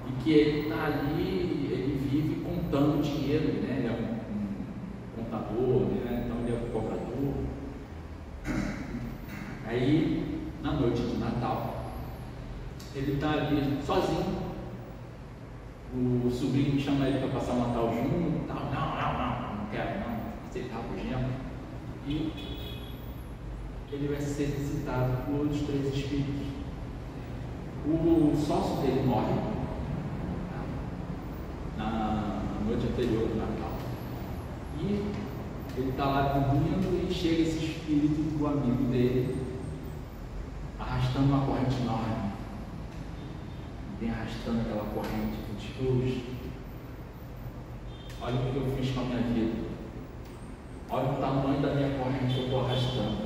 e que ele está ali, ele vive contando dinheiro, né? Ele é um contador, né? Então ele é um cobrador. Aí, na noite de Natal, ele está ali sozinho. O sobrinho chama ele para passar o Natal junto, tal. Não quero, não. Você está rabugento. E ele vai ser visitado por os 3 espíritos. O sócio dele morre na noite anterior do Natal. E ele está lá dormindo e chega esse espírito do amigo dele, arrastando uma corrente enorme. Vem arrastando aquela corrente com Scrooge. Olha o que eu fiz com a minha vida. Olha o tamanho da minha corrente que eu estou arrastando.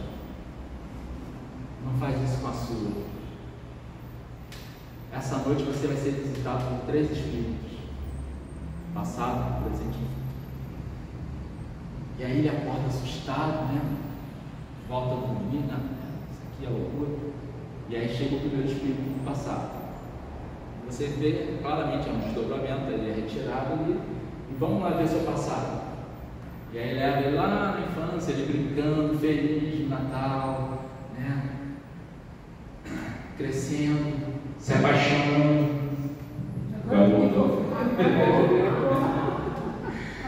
Não faz isso com a sua. Essa noite você vai ser visitado por 3 espíritos: passado, presente e futuro. E aí ele acorda assustado, né? Volta a dormir, né? Isso aqui é loucura. E aí chega o primeiro espírito do passado. Você vê claramente é um desdobramento, ele é retirado ali. E vamos lá ver seu passado. E aí leva ele lá na infância, ele brincando, feliz no Natal, né? Crescendo, se apaixonando.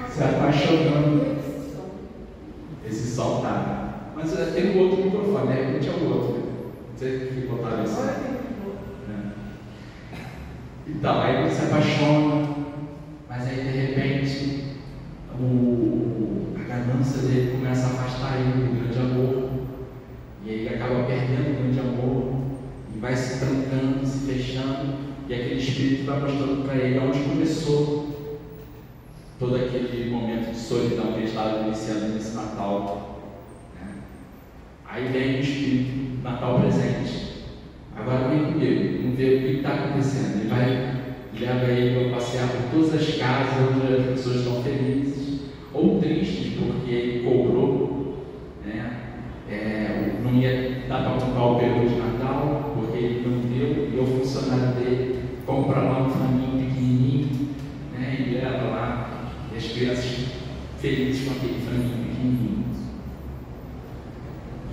Se apaixonando. Esse sol tá. Mas tem um outro microfone, de repente é o outro. Não sei que botaram isso. Então, aí ele se apaixona, mas aí de repente a ganância dele começa a afastar ele do grande amor, e aí ele acaba perdendo o grande amor, e vai se trancando, se fechando, e aquele espírito vai mostrando para ele onde começou todo aquele momento de solidão que ele estava iniciando nesse Natal. Aí vem o espírito Natal presente. Agora vem comigo, vamos ver o que está acontecendo. Ele leva ele para passear por todas as casas onde as pessoas estão felizes ou tristes porque ele cobrou, né? Não ia dar para comprar o peru de Natal porque ele não deu, e o funcionário dele compra lá um franguinho pequenininho, né? E leva lá as crianças felizes com aquele franguinho pequenininho.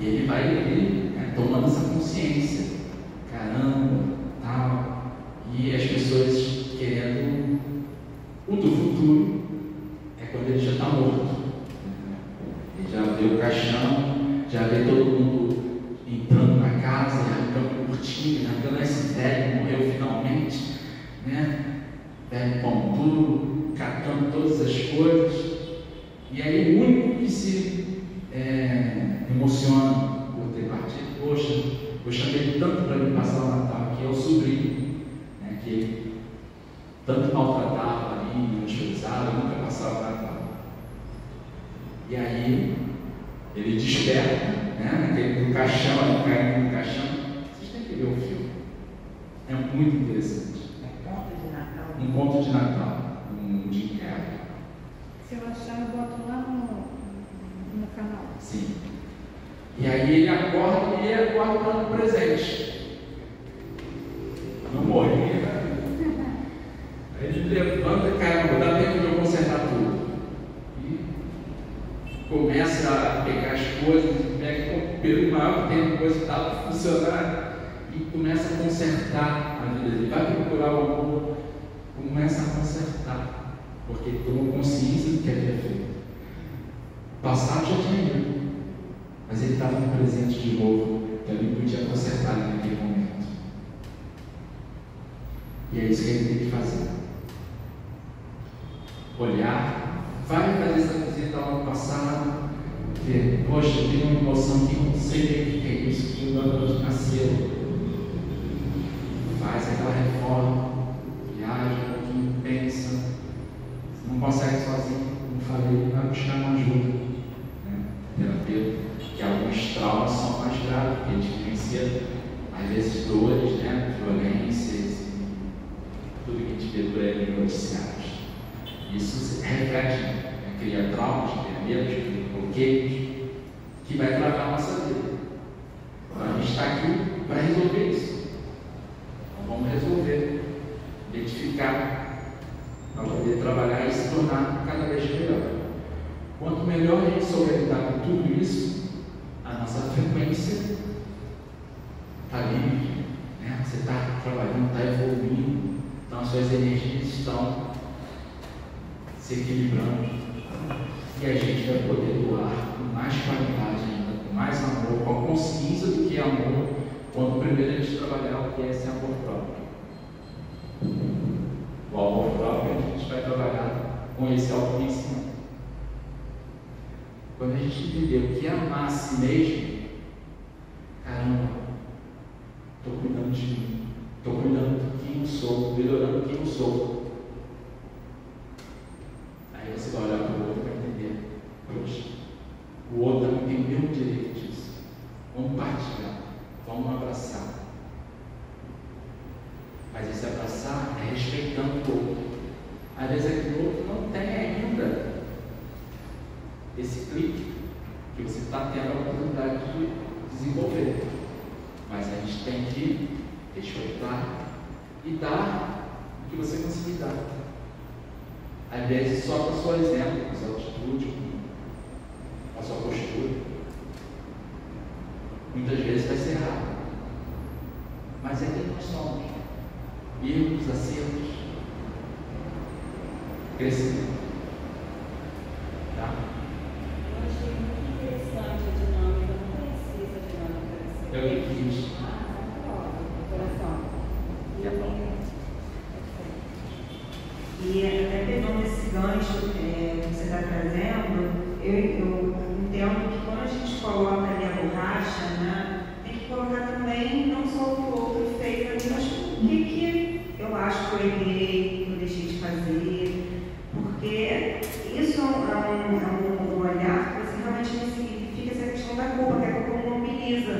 E ele vai ali, né, tomando essa consciência. Caramba, tal, e as pessoas querendo o do futuro é quando ele já está morto. Ele já vê o caixão, já vê todo mundo entrando na casa, arrancando cortina, arrancando esse velho que morreu finalmente, né? Velho pão duro, catando todas as coisas, e aí o único que se emociona por ter partido, poxa, eu chamei tanto para ele passar o Natal, que é o sobrinho, né, que ele tanto maltratava ali, menosprezava, nunca passava o Natal. E aí ele desperta, né, naquele caixão, ele cai no caixão. Vocês têm que ver o filme. É muito interessante. É conto de Natal. Um conto de Natal, um Jim Carrey. Se eu achar, eu boto lá no canal. Sim. E aí ele acorda e ele acorda no presente. Não morri, né? Aí ele levanta, caramba, dá tempo de eu consertar tudo. E começa a pegar as coisas, pega o peru maior que tem coisa que estava para funcionar e começa a consertar a vida dele. Vai procurar o amor, começa a consertar, porque ele tomou consciência do que havia feito. O passado já tinha ido. Mas ele estava no presente de novo, então ele podia consertar naquele momento. E é isso que ele tem que fazer. Olhar, vai fazer essa visita lá no passado, ver, poxa, eu tenho uma emoção que não sei bem o que é isso, que o ano nasceu. Faz aquela reforma, viaja um pouquinho, pensa. Se não consegue sozinho, como falei, vai buscar uma ajuda, né? Terapeuta. Que alguns traumas são mais graves, porque a gente vivencia, às vezes, dores, né, violências, tudo que a gente vê por aí nos noticiários. Isso se reflete, né, cria traumas, cria medos, cria bloqueios, que vai travar a nossa vida. Então a gente está aqui para resolver isso. Então vamos resolver, identificar, para poder trabalhar e se tornar cada vez melhor. Quanto melhor a gente souber lidar com tudo isso, a nossa frequência está livre, né? Você está trabalhando, está evoluindo, então as suas energias estão se equilibrando e a gente vai poder doar com mais qualidade ainda, com mais amor, com a consciência do que é amor, quando primeiro a gente trabalhar o que é esse amor próprio. O amor próprio a gente vai trabalhar com esse autoconhecimento. Quando a gente entender o que é amar a si mesmo, caramba, estou cuidando de mim, estou cuidando de quem eu sou, melhorando quem eu sou. Aí você vai olhar para o outro e vai entender, poxa, esse clique que você está tendo a oportunidade de desenvolver. Mas a gente tem que respeitar e dar o que você conseguir dar. Às vezes só com o seu exemplo, com a sua atitude, com a sua postura. Muitas vezes vai ser errado. Mas é quem nós somos. Erros, acertos, crescimento. Tá? Eu achei muito interessante a dinâmica, eu não conhecia essa dinâmica. Eu quis. Coração. E até pegando esse gancho que você está trazendo, eu entendo que quando a gente coloca ali a borracha, né, tem que colocar também não só o que o outro fez ali, mas o que eu acho que eu errei, que eu deixei de fazer, porque isso é um olhar que você realmente não significa essa questão da culpa, que a culpa mobiliza.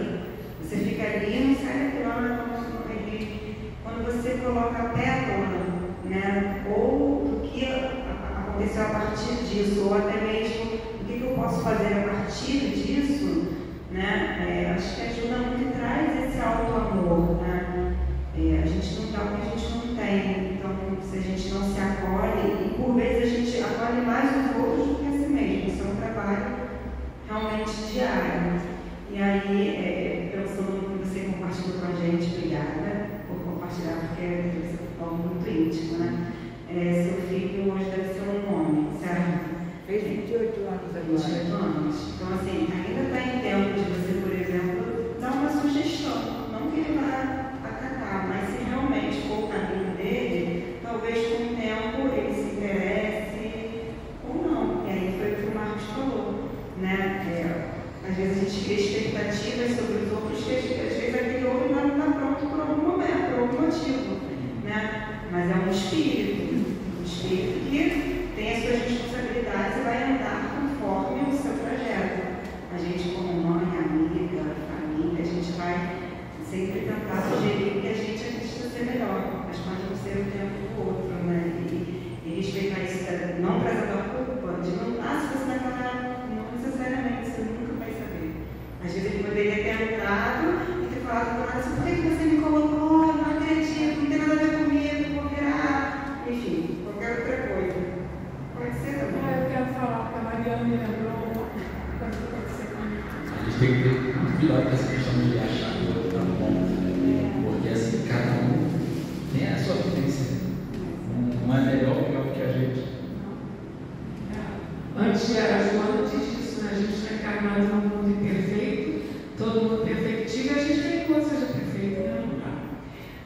Você fica ali e não sai daquela, não errei. Quando você coloca a pétala, né, ou do que aconteceu a partir disso, ou até mesmo o que eu posso fazer a partir disso, né, acho que ajuda muito e traz esse auto-amor, né? A gente não dá o que a gente não tem, então se a gente não se acolhe, e por vezes a gente acolhe mais os outros do que a si mesmo, isso é um trabalho realmente diário. E aí, pensando no que você compartilhou com a gente, obrigada por compartilhar, porque deve ser algo muito íntimo, né? Seu filho hoje deve ser um homem, certo? Fez 28 anos agora. 28 anos. Então, assim, ainda está em tempo de você, por exemplo, dar uma sugestão. Não que ele vá atacar, mas se realmente for o caminho dele, talvez com o tempo ele se interesse ou não. E aí foi o que o Marcos falou, né? Às vezes a gente cria expectativas sobre os outros, que às vezes aquele outro não está pronto por algum momento, por algum motivo, né? Mas é um espírito que tem as suas responsabilidades e vai andar conforme o seu projeto. A gente, como mãe, amiga, família, a gente vai sempre tentar sugerir o que a gente acredita ser melhor, mas pode não ser o tempo do outro, né? E respeitar isso, não trazendo a culpa de não, se você vai falar, não necessariamente, você nunca vai saber. Às vezes ele poderia ter entrado e ter falado para você, por que você me colocou? Não acredito, não tem nada a ver comigo, vou virar, enfim, qualquer outra coisa. Pode ser também. Eu quero falar, porque a Mariana me lembrou uma coisa que aconteceu comigo. A gente tem que ter muito cuidado com essa questão de achar que o outro está bom. Porque assim, cada um tem a sua vivência. Não é melhor ou pior que a gente. Antes era a Joana diz isso, né? A gente está encarnado num mundo imperfeito, todo mundo perfectível, a gente quer que o outro seja perfeito, né? Não dá.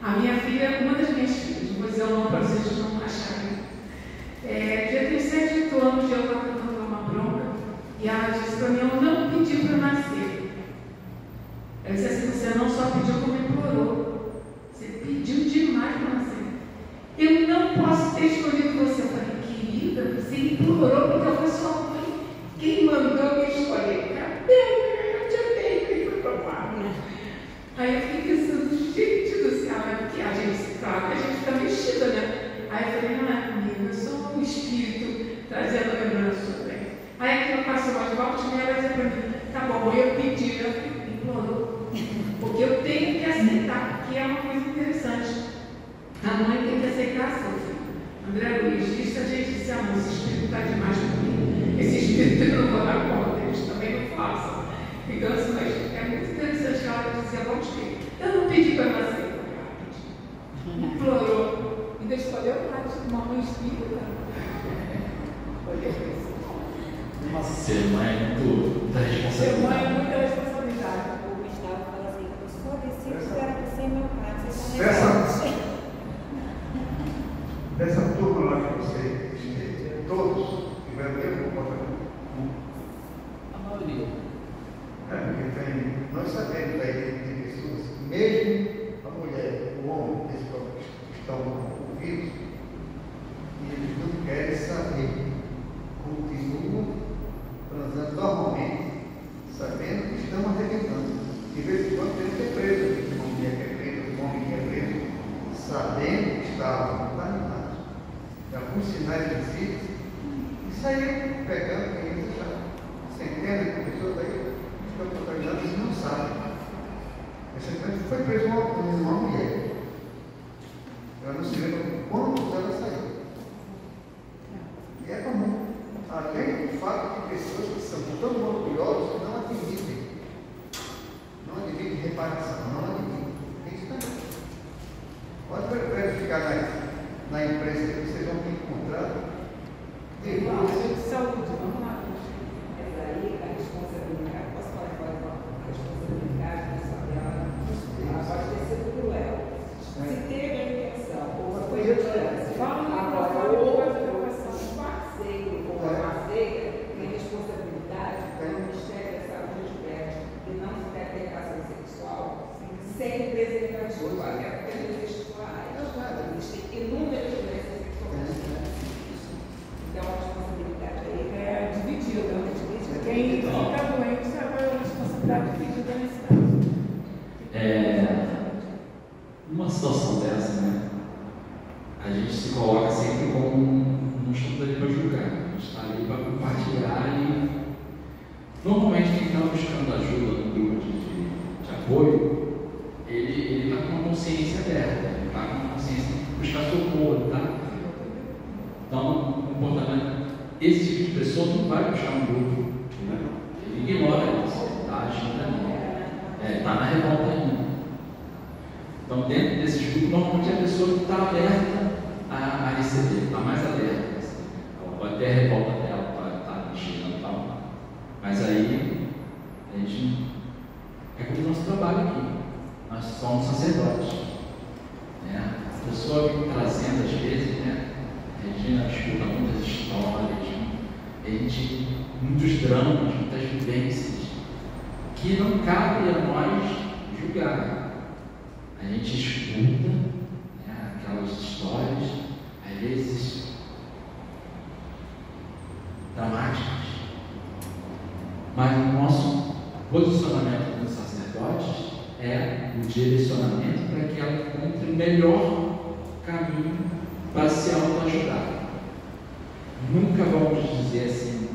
A minha filha, uma das minhas filhas, vou dizer o nome para vocês não acharem. Já tem 7, 8 anos e eu estava tentando uma bronca, e ela disse para mim: eu não pedi para nascer. Eu disse assim: você não só pediu, como implorou. Você pediu demais para nascer. Eu não posso ter escolhido você. Eu falei: querida, você implorou porque eu fosse sua mãe. Quem mandou me escolher? Eu te amei, que foi provar. Aí eu fiquei pensando: gente do céu, é porque a gente, claro que a gente fica mexida, né? Aí eu falei: não é comigo, eu sou um espírito trazendo a lembrança também. Aí aquilo passou mais volta e ela disse para mim: tá bom, eu pedi, eu implorou. Porque eu tenho que aceitar, porque é uma coisa interessante. A mãe tem que aceitar seu filho. André Luiz disse: a gente disse, mãe, esse espírito está demais comigo. Esse espírito eu não vou dar conta, eles também não façam. Então, assim, mas é muito interessante ela dizer: vamos ter. Eu não pedi para nascer, eu pedi. Implorou. Ainda escolheu uma mãe espírita. Ser mãe é muita Ser mãe é responsabilidade. muita responsabilidade. O Gustavo fala assim: eu só desci que era para ser meu pai. Vocês estão Dessa turma lá que você esteve, todos tiveram o mesmo comportamento? A maioria. Porque nós sabemos aí de pessoas, mesmo a mulher, o homem, que estão ouvidos, e eles não querem saber, continuam transando normalmente, sabendo que estão arrebentando. De vez em quando tem que ser preso, uma mulher que é presa, um homem que é preso, sabendo que estavam contaminados, de alguns sinais visíveis, e saíram pegando quem eles achavam. Quem fica doente sabe a responsabilidade dividida nesse caso. Numa situação dessa, né, a gente se coloca sempre como não estamos ali para julgar, a gente está ali para compartilhar e normalmente quem está buscando ajuda no grupo de apoio, ele está com uma consciência aberta, ele está com uma consciência de buscar socorro, tá? Então, o comportamento, esse tipo de pessoa não vai buscar um grupo, ele ignora isso, ele está agindo ali, está na revolta ainda. Então, dentro desse grupo, normalmente é a pessoa que está aberta a receber, está mais aberta. Ela pode ter a revolta dela, está mexendo e tal. Mas aí, a gente. É como o nosso trabalho aqui. Nós somos sacerdotes. Né? A pessoa vem trazendo, às vezes, né? A Regina escuta muitas histórias, muitos dramas, muitas vivências, que não cabe a nós julgar. A gente escuta, né, aquelas histórias, às vezes dramáticas, mas o nosso posicionamento como sacerdotes é o direcionamento para que ela encontre o melhor caminho para se autoajudar. Nunca vamos dizer assim,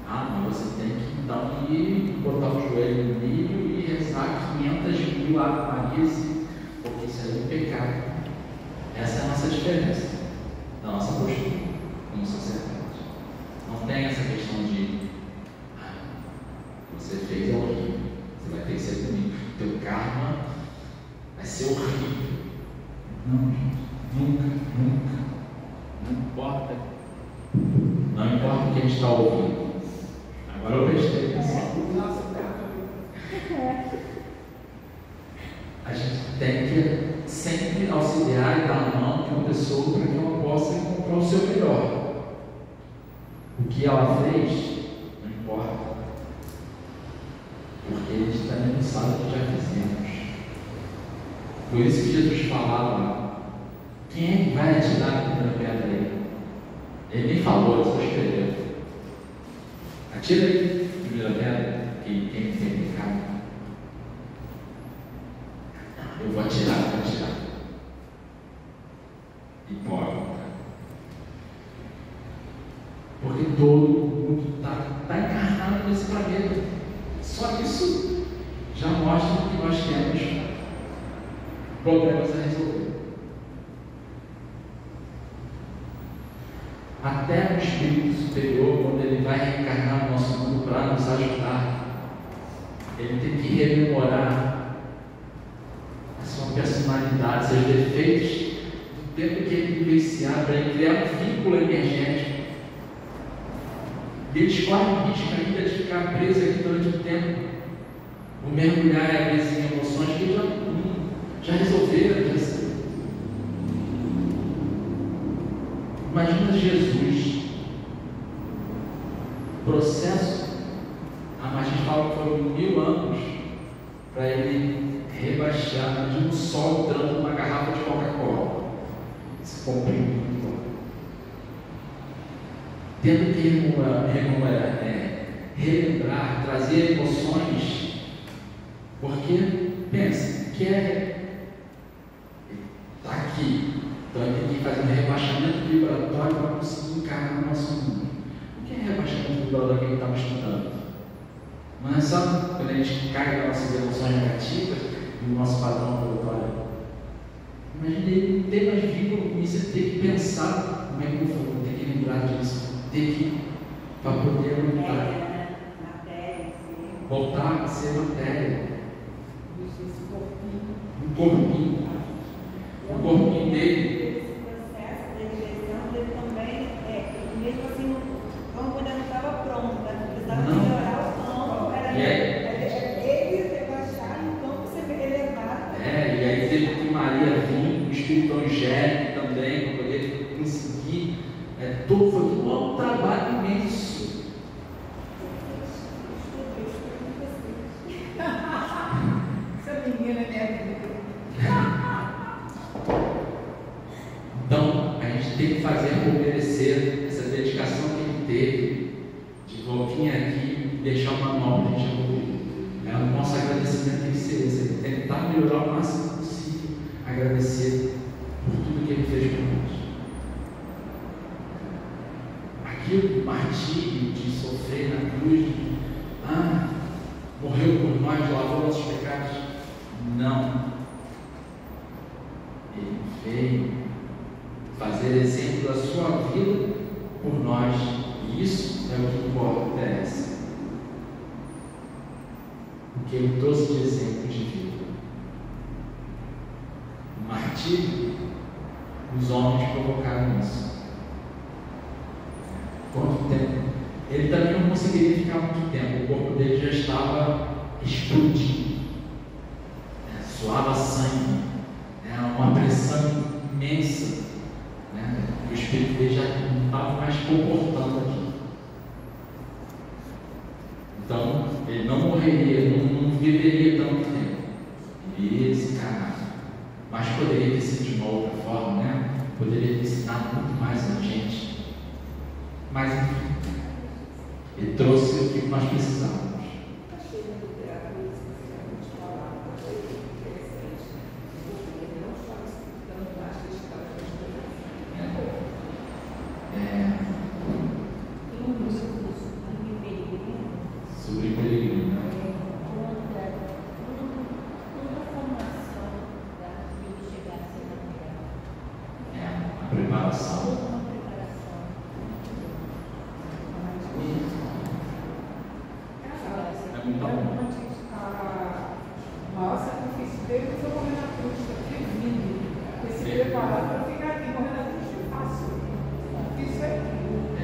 mas você tem que então ir botar o joelho no milho e rezar 500.000 Ave Marias, porque isso aí é um pecado. Essa é a nossa diferença da nossa postura como sacerdote. Não tem essa questão de você fez é horrível, você vai ter que ser comigo, teu karma vai ser horrível. Não, nunca. Não importa o que a gente está ouvindo. Agora eu prestei atenção. A gente tem que sempre auxiliar e dar a mão de uma pessoa para que ela possa encontrar o seu melhor. O que ela fez, não importa. Porque a gente também não sabe o que já fizemos. Por isso que Jesus falava: quem é que vai atirar a primeira pedra aí? Ele nem falou, ele só escreveu. Atira aí a primeira pedra, quem tem pecado. Eu vou atirar. Hipócrita. Porque todo mundo está encarnado nesse planeta. Só isso já mostra que nós temos problemas a resolver. Até o Espírito Superior, quando ele vai reencarnar no nosso mundo para nos ajudar, ele tem que rememorar a sua personalidade, seus defeitos, do tempo que ele vivenciar, para ele criar um vínculo energético. E eles correm o risco ainda de ficar preso aqui durante o tempo, ou mergulhar às vezes em emoções que já resolveram. Imagina Jesus, processo, a gente fala que foram 1000 anos para ele rebaixar de um só entrando numa garrafa de Coca-Cola, se comprimindo, tendo que relembrar, trazer emoções, porque pensa, está aqui. Então ele tem que fazer um rebaixamento vibratório para conseguir encarnar no nosso mundo. O que é rebaixamento vibratório que a gente estava estudando? Não é só quando a gente cai nas nossas emoções negativas e o nosso padrão vibratório. Imagina ele não ter mais vínculo com isso, ele ter que pensar como é que eu vou ter que lembrar disso, ter que para poder voltar a ser matéria. Um corpinho. O corpinho dele. Esse processo de rejeição dele também, mesmo assim, o campo ainda não estava pronto, precisava melhorar o campo, ele rebaixar e o campo ser elevado. E aí teve que Maria vir, o Espírito Angélico também, para poder conseguir. Foi todo um trabalho imenso. Essa menina é minha vida. Então, a gente tem que fazer por merecer essa dedicação que ele teve de vir aqui e deixar uma nova para a gente evoluir. O nosso agradecimento tem que ser esse, tentar melhorar o máximo possível, agradecer por tudo que Ele fez por nós. Aquilo, o martírio de sofrer na cruz, morreu por nós, lavou nossos pecados. Não. Ele veio fazer exemplo da sua vida por nós, e isso é o que interessa. Porque Ele trouxe de exemplo de vida. O martírio, os homens provocaram isso. Quanto tempo? Ele também não conseguiria ficar muito tempo, o corpo dele já estava explodindo, suava sangue, uma pressão imensa, o espírito dele já não estava mais comportando aqui. Então, ele não morreria, não viveria tanto tempo, ele iria desencarnar, mas poderia ter sido de uma outra forma, poderia ter ensinado muito mais a gente, mas enfim. Ele trouxe o que nós precisávamos. Sobre o peregrino, a preparação. O maior sacrifício dele foi morrer na cruz, ter vindo, ter se preparado para ficar aqui, morrer na cruz é fácil. Isso é.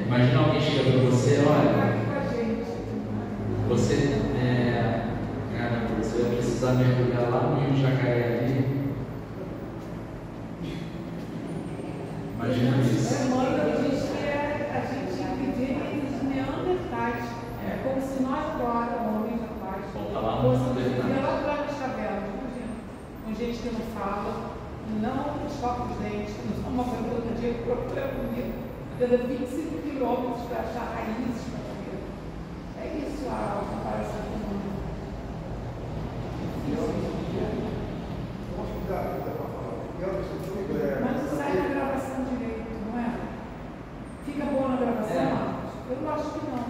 Imagina alguém chega para você, olha, você vai precisar mergulhar lá no Rio de Jacaré ali. Imagina isso. A gente vive em neandertais. É como se nós agora, homens atuais, fossemos lá atrás das cavernas, com gente que não fala, não escova os dentes, não toma banho todo dia, procura comida, anda 25 quilômetros para achar raízes para comer. É isso a comparação com o mundo. Mas não sai na gravação direito, não é? Fica boa na gravação? Eu acho que não.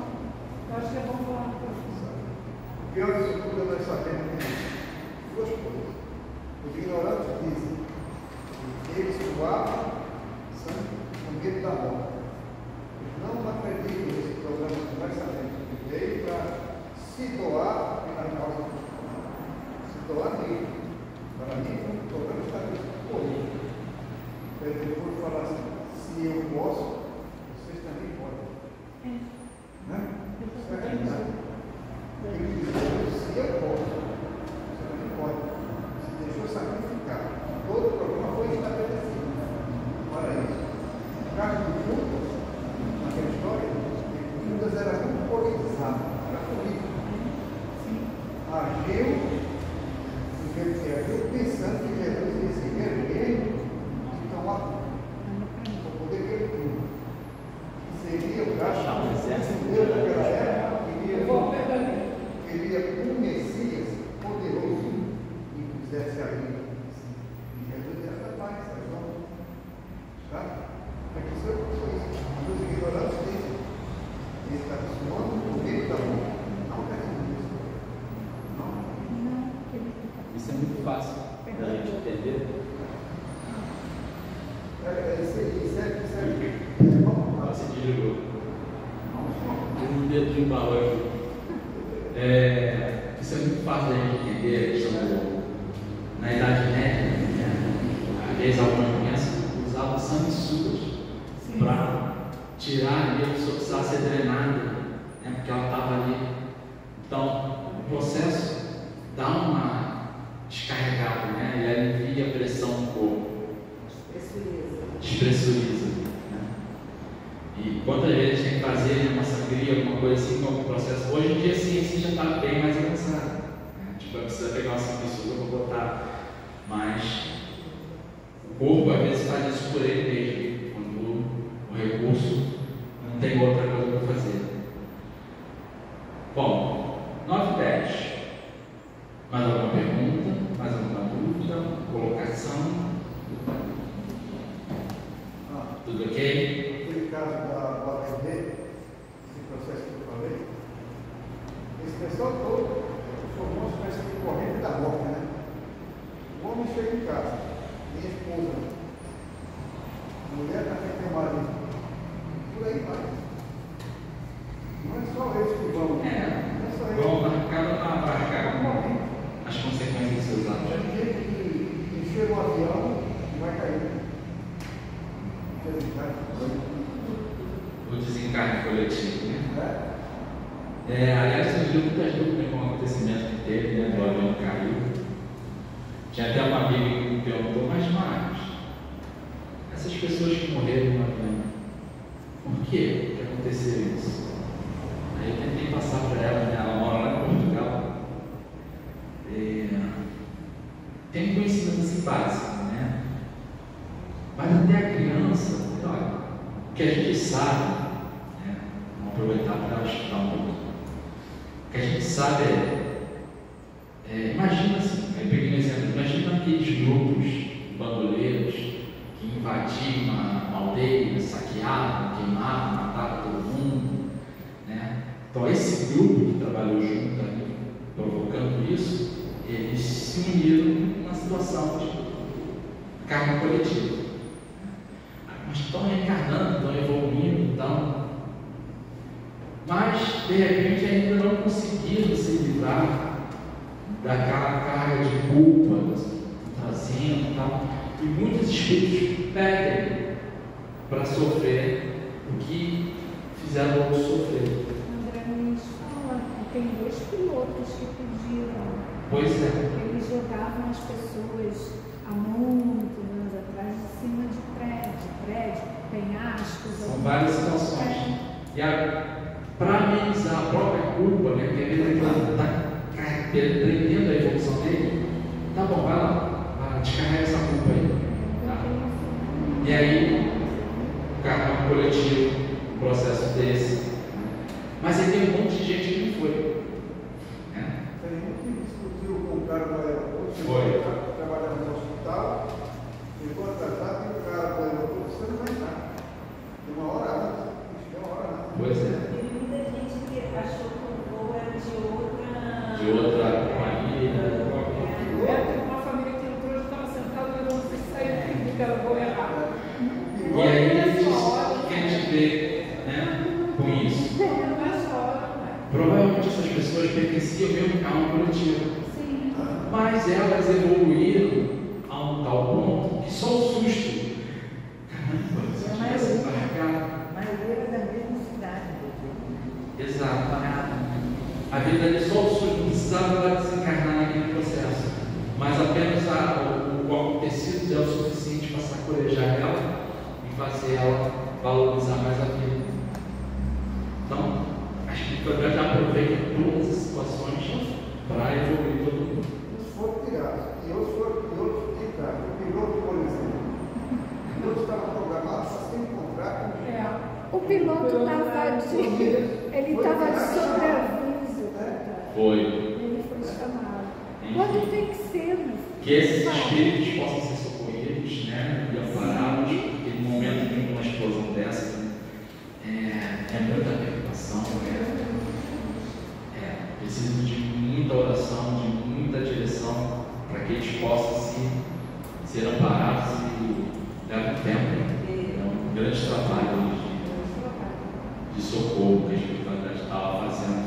Eu acho que é bom falar com o professor. O pior disso tudo é nós sabemos duas coisas. Os ignorantes dizem que eles suavam sangue com medo da morte. Eles não acreditam nesse programa que nós sabemos que veio para se doar pela causa do Senhor. Se doar nele. Para mim, o programa está corrido. Ele pode falar assim: se eu posso, vocês também podem. Né? Isso é verdade. Ele diz: se eu posso, você também pode. Se deixou sacrificar. Todo o programa foi estabelecido para isso. No caso do Judas, naquela história, Judas era muito politizado, era político. Agiu pensando que Jesus ia seguir ele e tomar o poder que ele tinha. Seria o caso de Deus naquela época, queria um Messias poderoso e pusesse a vida. E Jesus era capaz, tá? Porque isso foi isso. Os ignorantes dizem: ele está acostumado com o medo da morte. Não acredito nisso. Não. Isso é muito fácil da gente entender. Você desligou. Um dedo de embalagem. Isso é muito fácil da gente entender a questão na Idade Média, às algumas doenças usavam sanguessugas para tirar ali, a pessoa precisava ser drenada, porque ela estava ali. Então, o processo dá uma descarregada, e alivia a pressão do corpo. Despressuriza. E quantas vezes tem que fazer uma sangria, alguma coisa assim, como processo. Hoje em dia a ciência já está bem mais avançada. Tipo, precisa pegar uma sanguessuga para botar. Mas o corpo às vezes faz isso por ele mesmo, quando o recurso não tem outra coisa para fazer. Bom, 9:10. Mais alguma pergunta? Mais alguma dúvida? Colocação? Tudo ok? Aquele caso da OAB, esse processo que eu falei, esse pessoal todo formou uma espécie de corrente da morte, né? O homem chega em casa, minha esposa, a mulher está com o marido, por aí vai. Não é só eles que vão, não é só eles. Vão marcar as consequências dos seus atos. Tem gente que encher um avião e vai cair. O desencarne coletivo, né? Aliás, surgiu muitas dúvidas com o acontecimento que teve, né? Do avião que caiu. Tinha até uma amiga que me perguntou, mas Marcos, essas pessoas que morreram no avião, por que aconteceu isso? Aí eu tentei passar para ela, né? Ela mora lá em Portugal. Tem um conhecimento assim básico, né? Mas até a criança, olha, o que a gente sabe, né? Vamos aproveitar para ela estudar um pouco. O que a gente sabe imagina assim, eu peguei um exemplo, imagina aqueles grupos bandoleiros que invadiam uma aldeia, saqueavam, queimavam, matavam todo mundo, né? Então esse grupo que trabalhou junto ali, provocando isso, eles se uniram numa situação de karma coletivo. Mas estão reencarnando, estão evoluindo, mas de repente ainda não conseguiram se livrar daquela carga de culpa trazendo e tal. E muitos espíritos pedem para sofrer o que fizeram outros sofrer. André Luiz fala que tem 2 pilotos que pediram. Pois é. Que eles jogavam as pessoas há muitos anos atrás em cima de prédio, penhascos. São várias situações. E para amenizar a própria culpa, né, que ele está prendendo a evolução dele, tá bom, vai lá, descarrega essa culpa aí. Tá? E aí, o karma coletivo, um processo desse. Mas aí tem um monte de gente que não foi. Né? Tem um que discutiu com o cara do aeroporto, Foi. Trabalhava no hospital, ficou atrasado e o cara do aeroporto, você não vai entrar. Tem uma hora antes, Pois é. Teve muita gente que achou que o voo era de outra companhia. Uma família que entrou, já estava sentada olhando se saiu que era o voo errado. E aí o que a gente vê, né, com isso? Provavelmente essas pessoas pertenciam mesmo a um coletivo. Sim. Mas elas evoluíram a um tal ponto que só o susto. Caramba, se eu tivesse largado. A maioria era da mesma cidade. Exato. A vida dele só o susto, não precisava desencarnar naquele processo. Mas apenas o acontecido é o suficiente para sacolejar ela e fazer ela valorizar mais a vida. Então, a espiritualidade já aproveita todas as situações para evoluir todo mundo. Os foram tirados e outros entraram. O piloto, por exemplo, o piloto estava programado para se encontrar com O piloto estava de sobreaviso. Foi. Ele foi chamado. Quando tem que ser, né? Que esses espíritos possam ser socorridos, né, e amparados, porque no momento de uma explosão dessa é muita preocupação, precisa de muita oração, de muita direção para que eles possam ser amparados e leva um tempo. É um grande trabalho de socorro que a espiritualidade estava fazendo.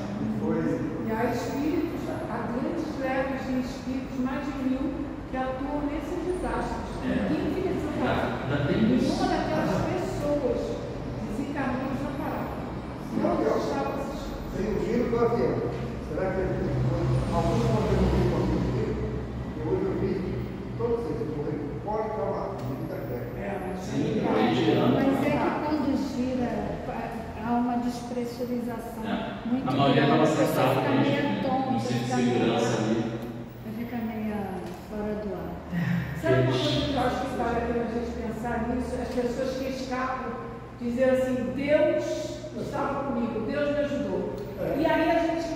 E há espíritos, há grandes leves de espíritos, mais de 1000, que atuam nesses desastres. Ninguém fica desamparado. Nenhuma daquelas pessoas desencarnou desamparado. Todos estavam assistindo. tem o giro do avião. Será que alguns momentos que conseguiram? Eu hoje eu vi todos eles morreram fora de uma vida técnica. Sim, vai girando. Mas é que quando gira, há uma despressurização. Muito A maioria estava grande, a pessoa sentada fica meio mesmo, tonta, no centro de fica meio- segurança ali. fica meio fora do ar. Sabe uma coisa que eu acho que vale a pena a gente pensar nisso? As pessoas que escapam dizer assim, Deus estava comigo, Deus me ajudou. E aí a gente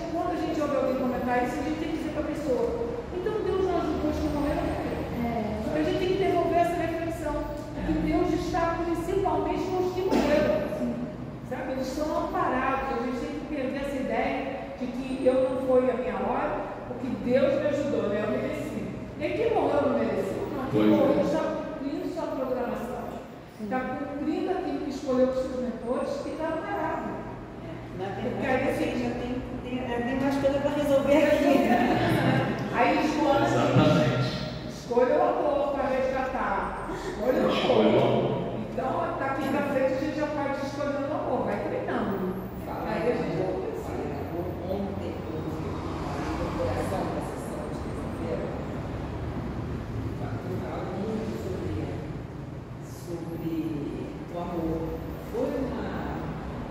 porque Deus me ajudou, né? Eu mereci. Nem que morreu eu não mereci, não. Quem morreu está cumprindo sua programação. Está cumprindo aquilo que escolheu para os seus mentores e está parado. Na Porque aí verdade, assim, já tem mais coisa para resolver aqui. aí Joana diz, Exatamente. escolha o amor para resgatar. Escolha o Escolha o amor. amor. Então, daqui para frente a gente já pode escolher o amor, vai treinando. Aí a gente vai crescer. Ontem, na incorporação da sessão de terça-feira, eu falava muito sobre o amor. Foi uma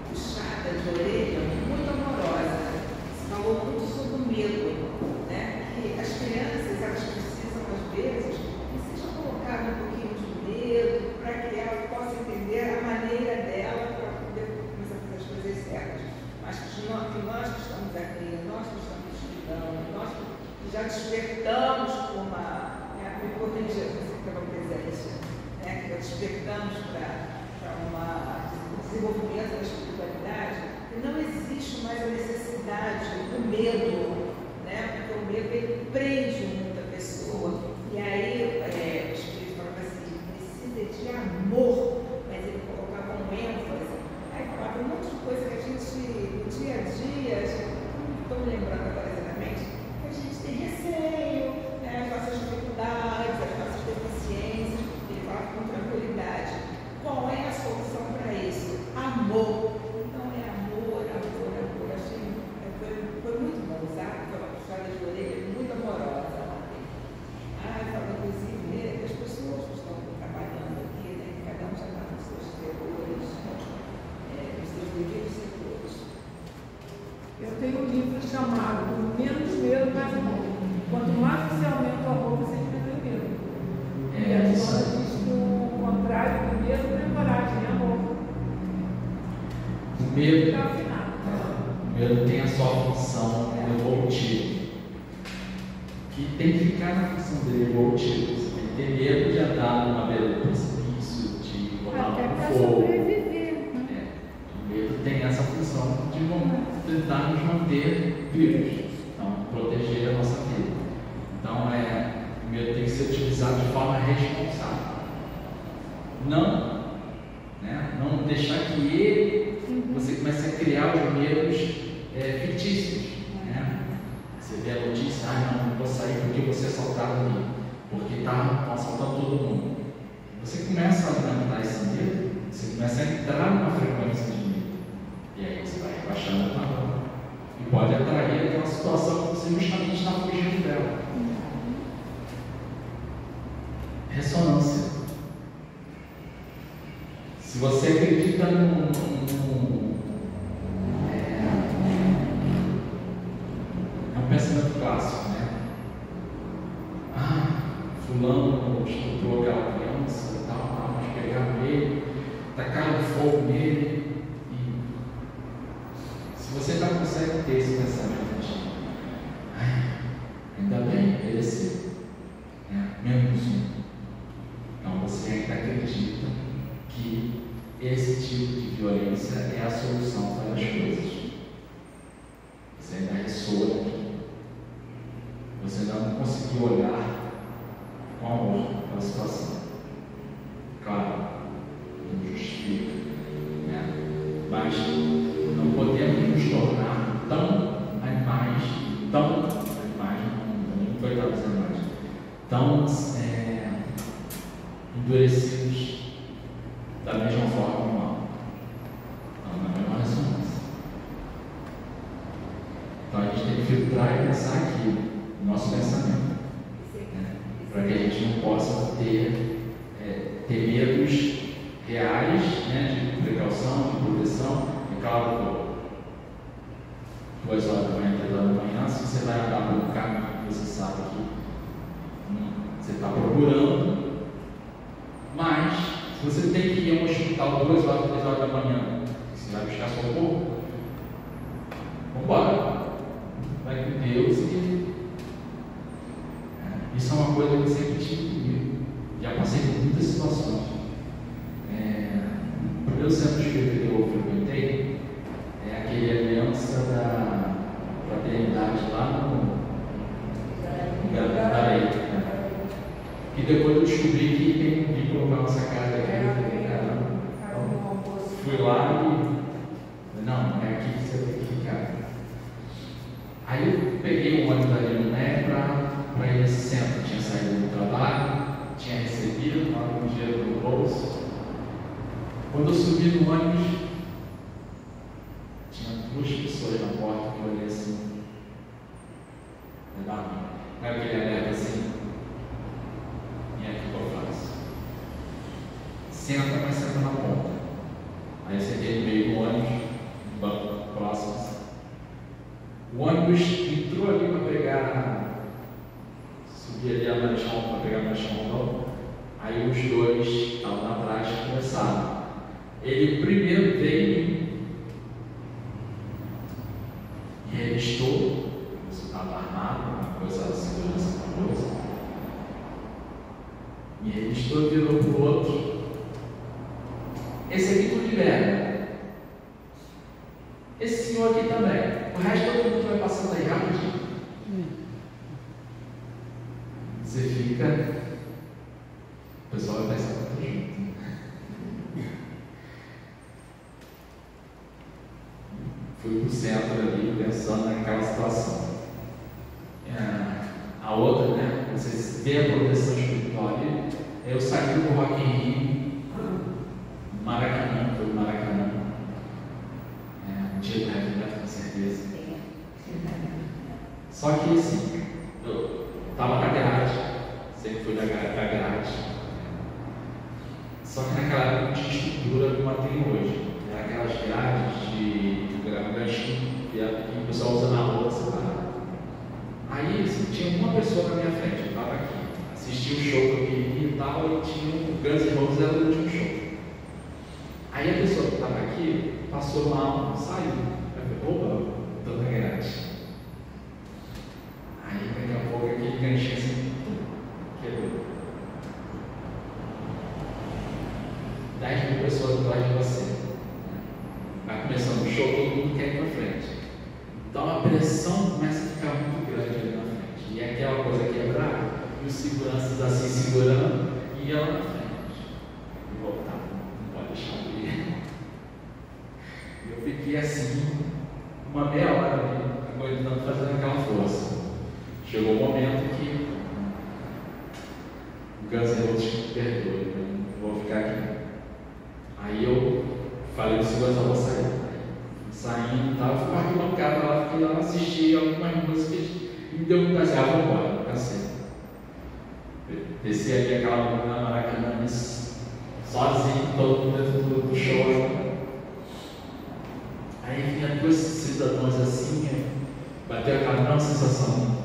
puxada de orelha muito amorosa. Se falou muito sobre o medo, né? Que as crianças, elas precisam, às vezes, que seja colocado um pouquinho de medo para que ela possa entender a maneira dela para poder começar a fazer as coisas certas. Mas que nós que estamos aqui, nós que estamos estudando, nós que já despertamos para uma, me corrija, você que estava presente, né? Que já despertamos para um desenvolvimento da espiritualidade, e não existe mais a necessidade do medo, né? Porque o medo ele prende muito a pessoa. E aí o Espírito falava assim, precisa de amor, mas ele colocava um ênfase. Aí falava um monte de coisa que a gente, no dia a dia, não estou me lembrando agora exatamente, que a gente tem receio, né? As nossas dificuldades, as nossas deficiências, ele falava com tranquilidade. Qual é a solução para isso? Amor. Então é amor, amor, amor. Achei, foi muito bom, sabe? Foi uma puxada de orelha muito amorosa. Falando inclusive das pessoas que estão trabalhando aqui, né? Cada um já está nos seus setores, nos seus devidos setores. Eu tenho um livro chamado Menos Medo, Mais Amor. Quanto mais você aumenta o amor, você diminui o medo. E a Joana diz que o contrário do medo não é coragem, é amor. O medo, Está afinado. o medo tem a sua função evolutiva. Que tem que ficar na função dele evolutiva. Você tem que ter medo de andar numa beira do precipício, de botar Até no para fogo. sobreviver. O medo tem essa função de tentar nos manter vivos, então proteger a nossa vida. Então o medo tem que ser utilizado de forma responsável. Não deixar que você comece a criar os medos fictícios. Né? Você vê a notícia, não vou sair porque você é assaltado ali, porque estão assaltando todo mundo. Você começa a alimentar esse medo, você começa a entrar numa frequência de medo. E aí você vai rebaixando a barra. E pode atrair aquela situação que você justamente está fugindo dela. Ressonância. Se você acredita num pensamento clássico, né? Fulano estuprou aquela criança e tal, mas pegaram ele, tacaram fogo nele. E se você não consegue ter esse pensamento de ainda bem, mereceu, menos um, então você ainda acredita que esse tipo de violência é a solução para as coisas. Você ainda ressoa aqui. Você ainda não conseguiu olhar com amor para a situação. Claro, não justifica, mas não podemos nos tornar tão animais, não foi traduzir animais, tão endurecidos da mesma forma humana, na mesma ressonância. Então a gente tem que filtrar e pensar aqui no nosso pensamento, para que a gente não possa ter medos reais, de precaução, de proteção. E claro, 2 horas da manhã, 3 horas da manhã, se você vai andar por um caminho que você sabe que você está procurando, mas se você tem que ir a um hospital 2 horas, 3 horas da manhã, você vai buscar socorro, vamos embora. Vai com Deus e isso é uma coisa que eu sempre tive comigo. Já passei por muitas situações. O primeiro centro espírita que eu frequentei é aquele aliança da fraternidade lá que depois eu descobri que tem um vínculo com a nossa casa aqui. Fui lá e não, é aqui que você tem que ficar. Aí eu peguei um ônibus ali no Né para ir nesse centro. Tinha saído do trabalho, tinha recebido um dinheiro no bolso. Quando eu subi no ônibus, tinha 2 pessoas na porta que eu olhei assim. Não é aquele alerta assim? E é o que eu faço? Senta, mas senta na ponta. Aí eu sentei no meio do ônibus, no banco próximo. O ônibus entrou ali para pegar, subir ali a marchão para pegar a marchão. Aí os 2 estavam atrás e conversaram. Ele primeiro veio e revistou, isso estava armado, uma coisa de segurança, uma coisa. E revistou e virou para o outro. Esse aqui tu libera. Esse senhor aqui também. O resto todo mundo vai passando aí rapidinho. Você fica. O pessoal vai pensar muito junto. Fui pro centro ali pensando naquela situação. A outra, né? Vocês veem a proteção espiritual ali. Eu saí do Rock in Rio. Maracanã, foi o Maracanã. Um dia do Reverendo, com certeza. Só que assim, eu estava na grade, sempre fui da grade. Só que naquela época não tinha estrutura como tem hoje. Era aquelas grades de ganchinho que o pessoal usa na rua separado. Aí assim, tinha uma pessoa na minha frente, eu estava aqui, assisti o show que eu queria e tal, e tinha o Guns N' Roses, era o último show. Aí a pessoa que estava aqui passou mal, saiu. Eu falei, opa, estou na grade. Aí daqui a pouco aquele ganchinho assim, quebrou. 10.000 pessoas atrás de você. Vai começando o show, todo mundo quer ir para frente. Então a pressão começa a ficar muito grande ali na frente. E aquela coisa quebrada, e os seguranças assim segurando, e ela na frente. E voltar, não pode deixar de ir. Eu fiquei assim, uma meia hora ali, aguentando, fazendo aquela força. Chegou o momento que o Guns N' Roses me perdoe, eu vou ficar aqui. Aí eu falei do segurança, vou sair. Saindo e tal, eu fui para a bancada lá, fiquei lá, assisti algumas músicas e me deu muita assim, vou embora, cansei. Desci ali aquela música na Maracanã, sozinho, todo mundo dentro do show. Aí vinha 2 cidadãos assim, bateu aquela mesma sensação.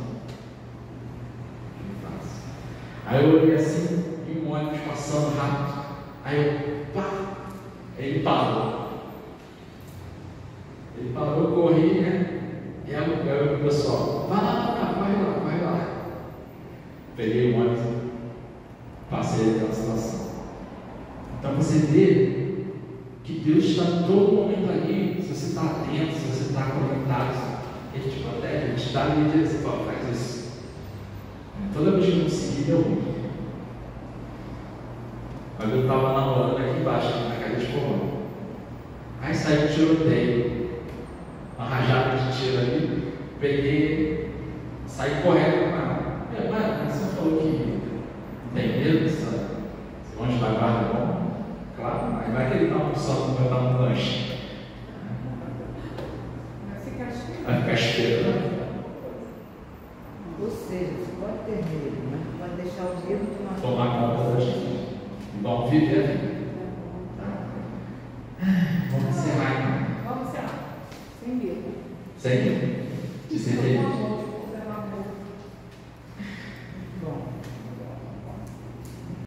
Aí eu olhei assim, e um ônibus passando rápido. Aí eu, pá! Ele parou. Ele parou, eu corri, né? E aí o pessoal, vai lá. Peguei o ônibus, passei aquela situação. Então você vê que Deus está todo momento ali. Se você está atento, se você está conectado, Ele te protege, Ele te dá ali e diz, faz isso. Toda vez que eu consegui, deu ruim. Mas eu estava namorando aqui embaixo, na casa de forró. Aí saiu um tiroteio, uma rajada de tiro ali, peguei, saí correndo com ela. Mas você falou que não tem medo dessa onde da guarda é bom? Claro, mas vai que ele está almoçando, vai dar um lanche.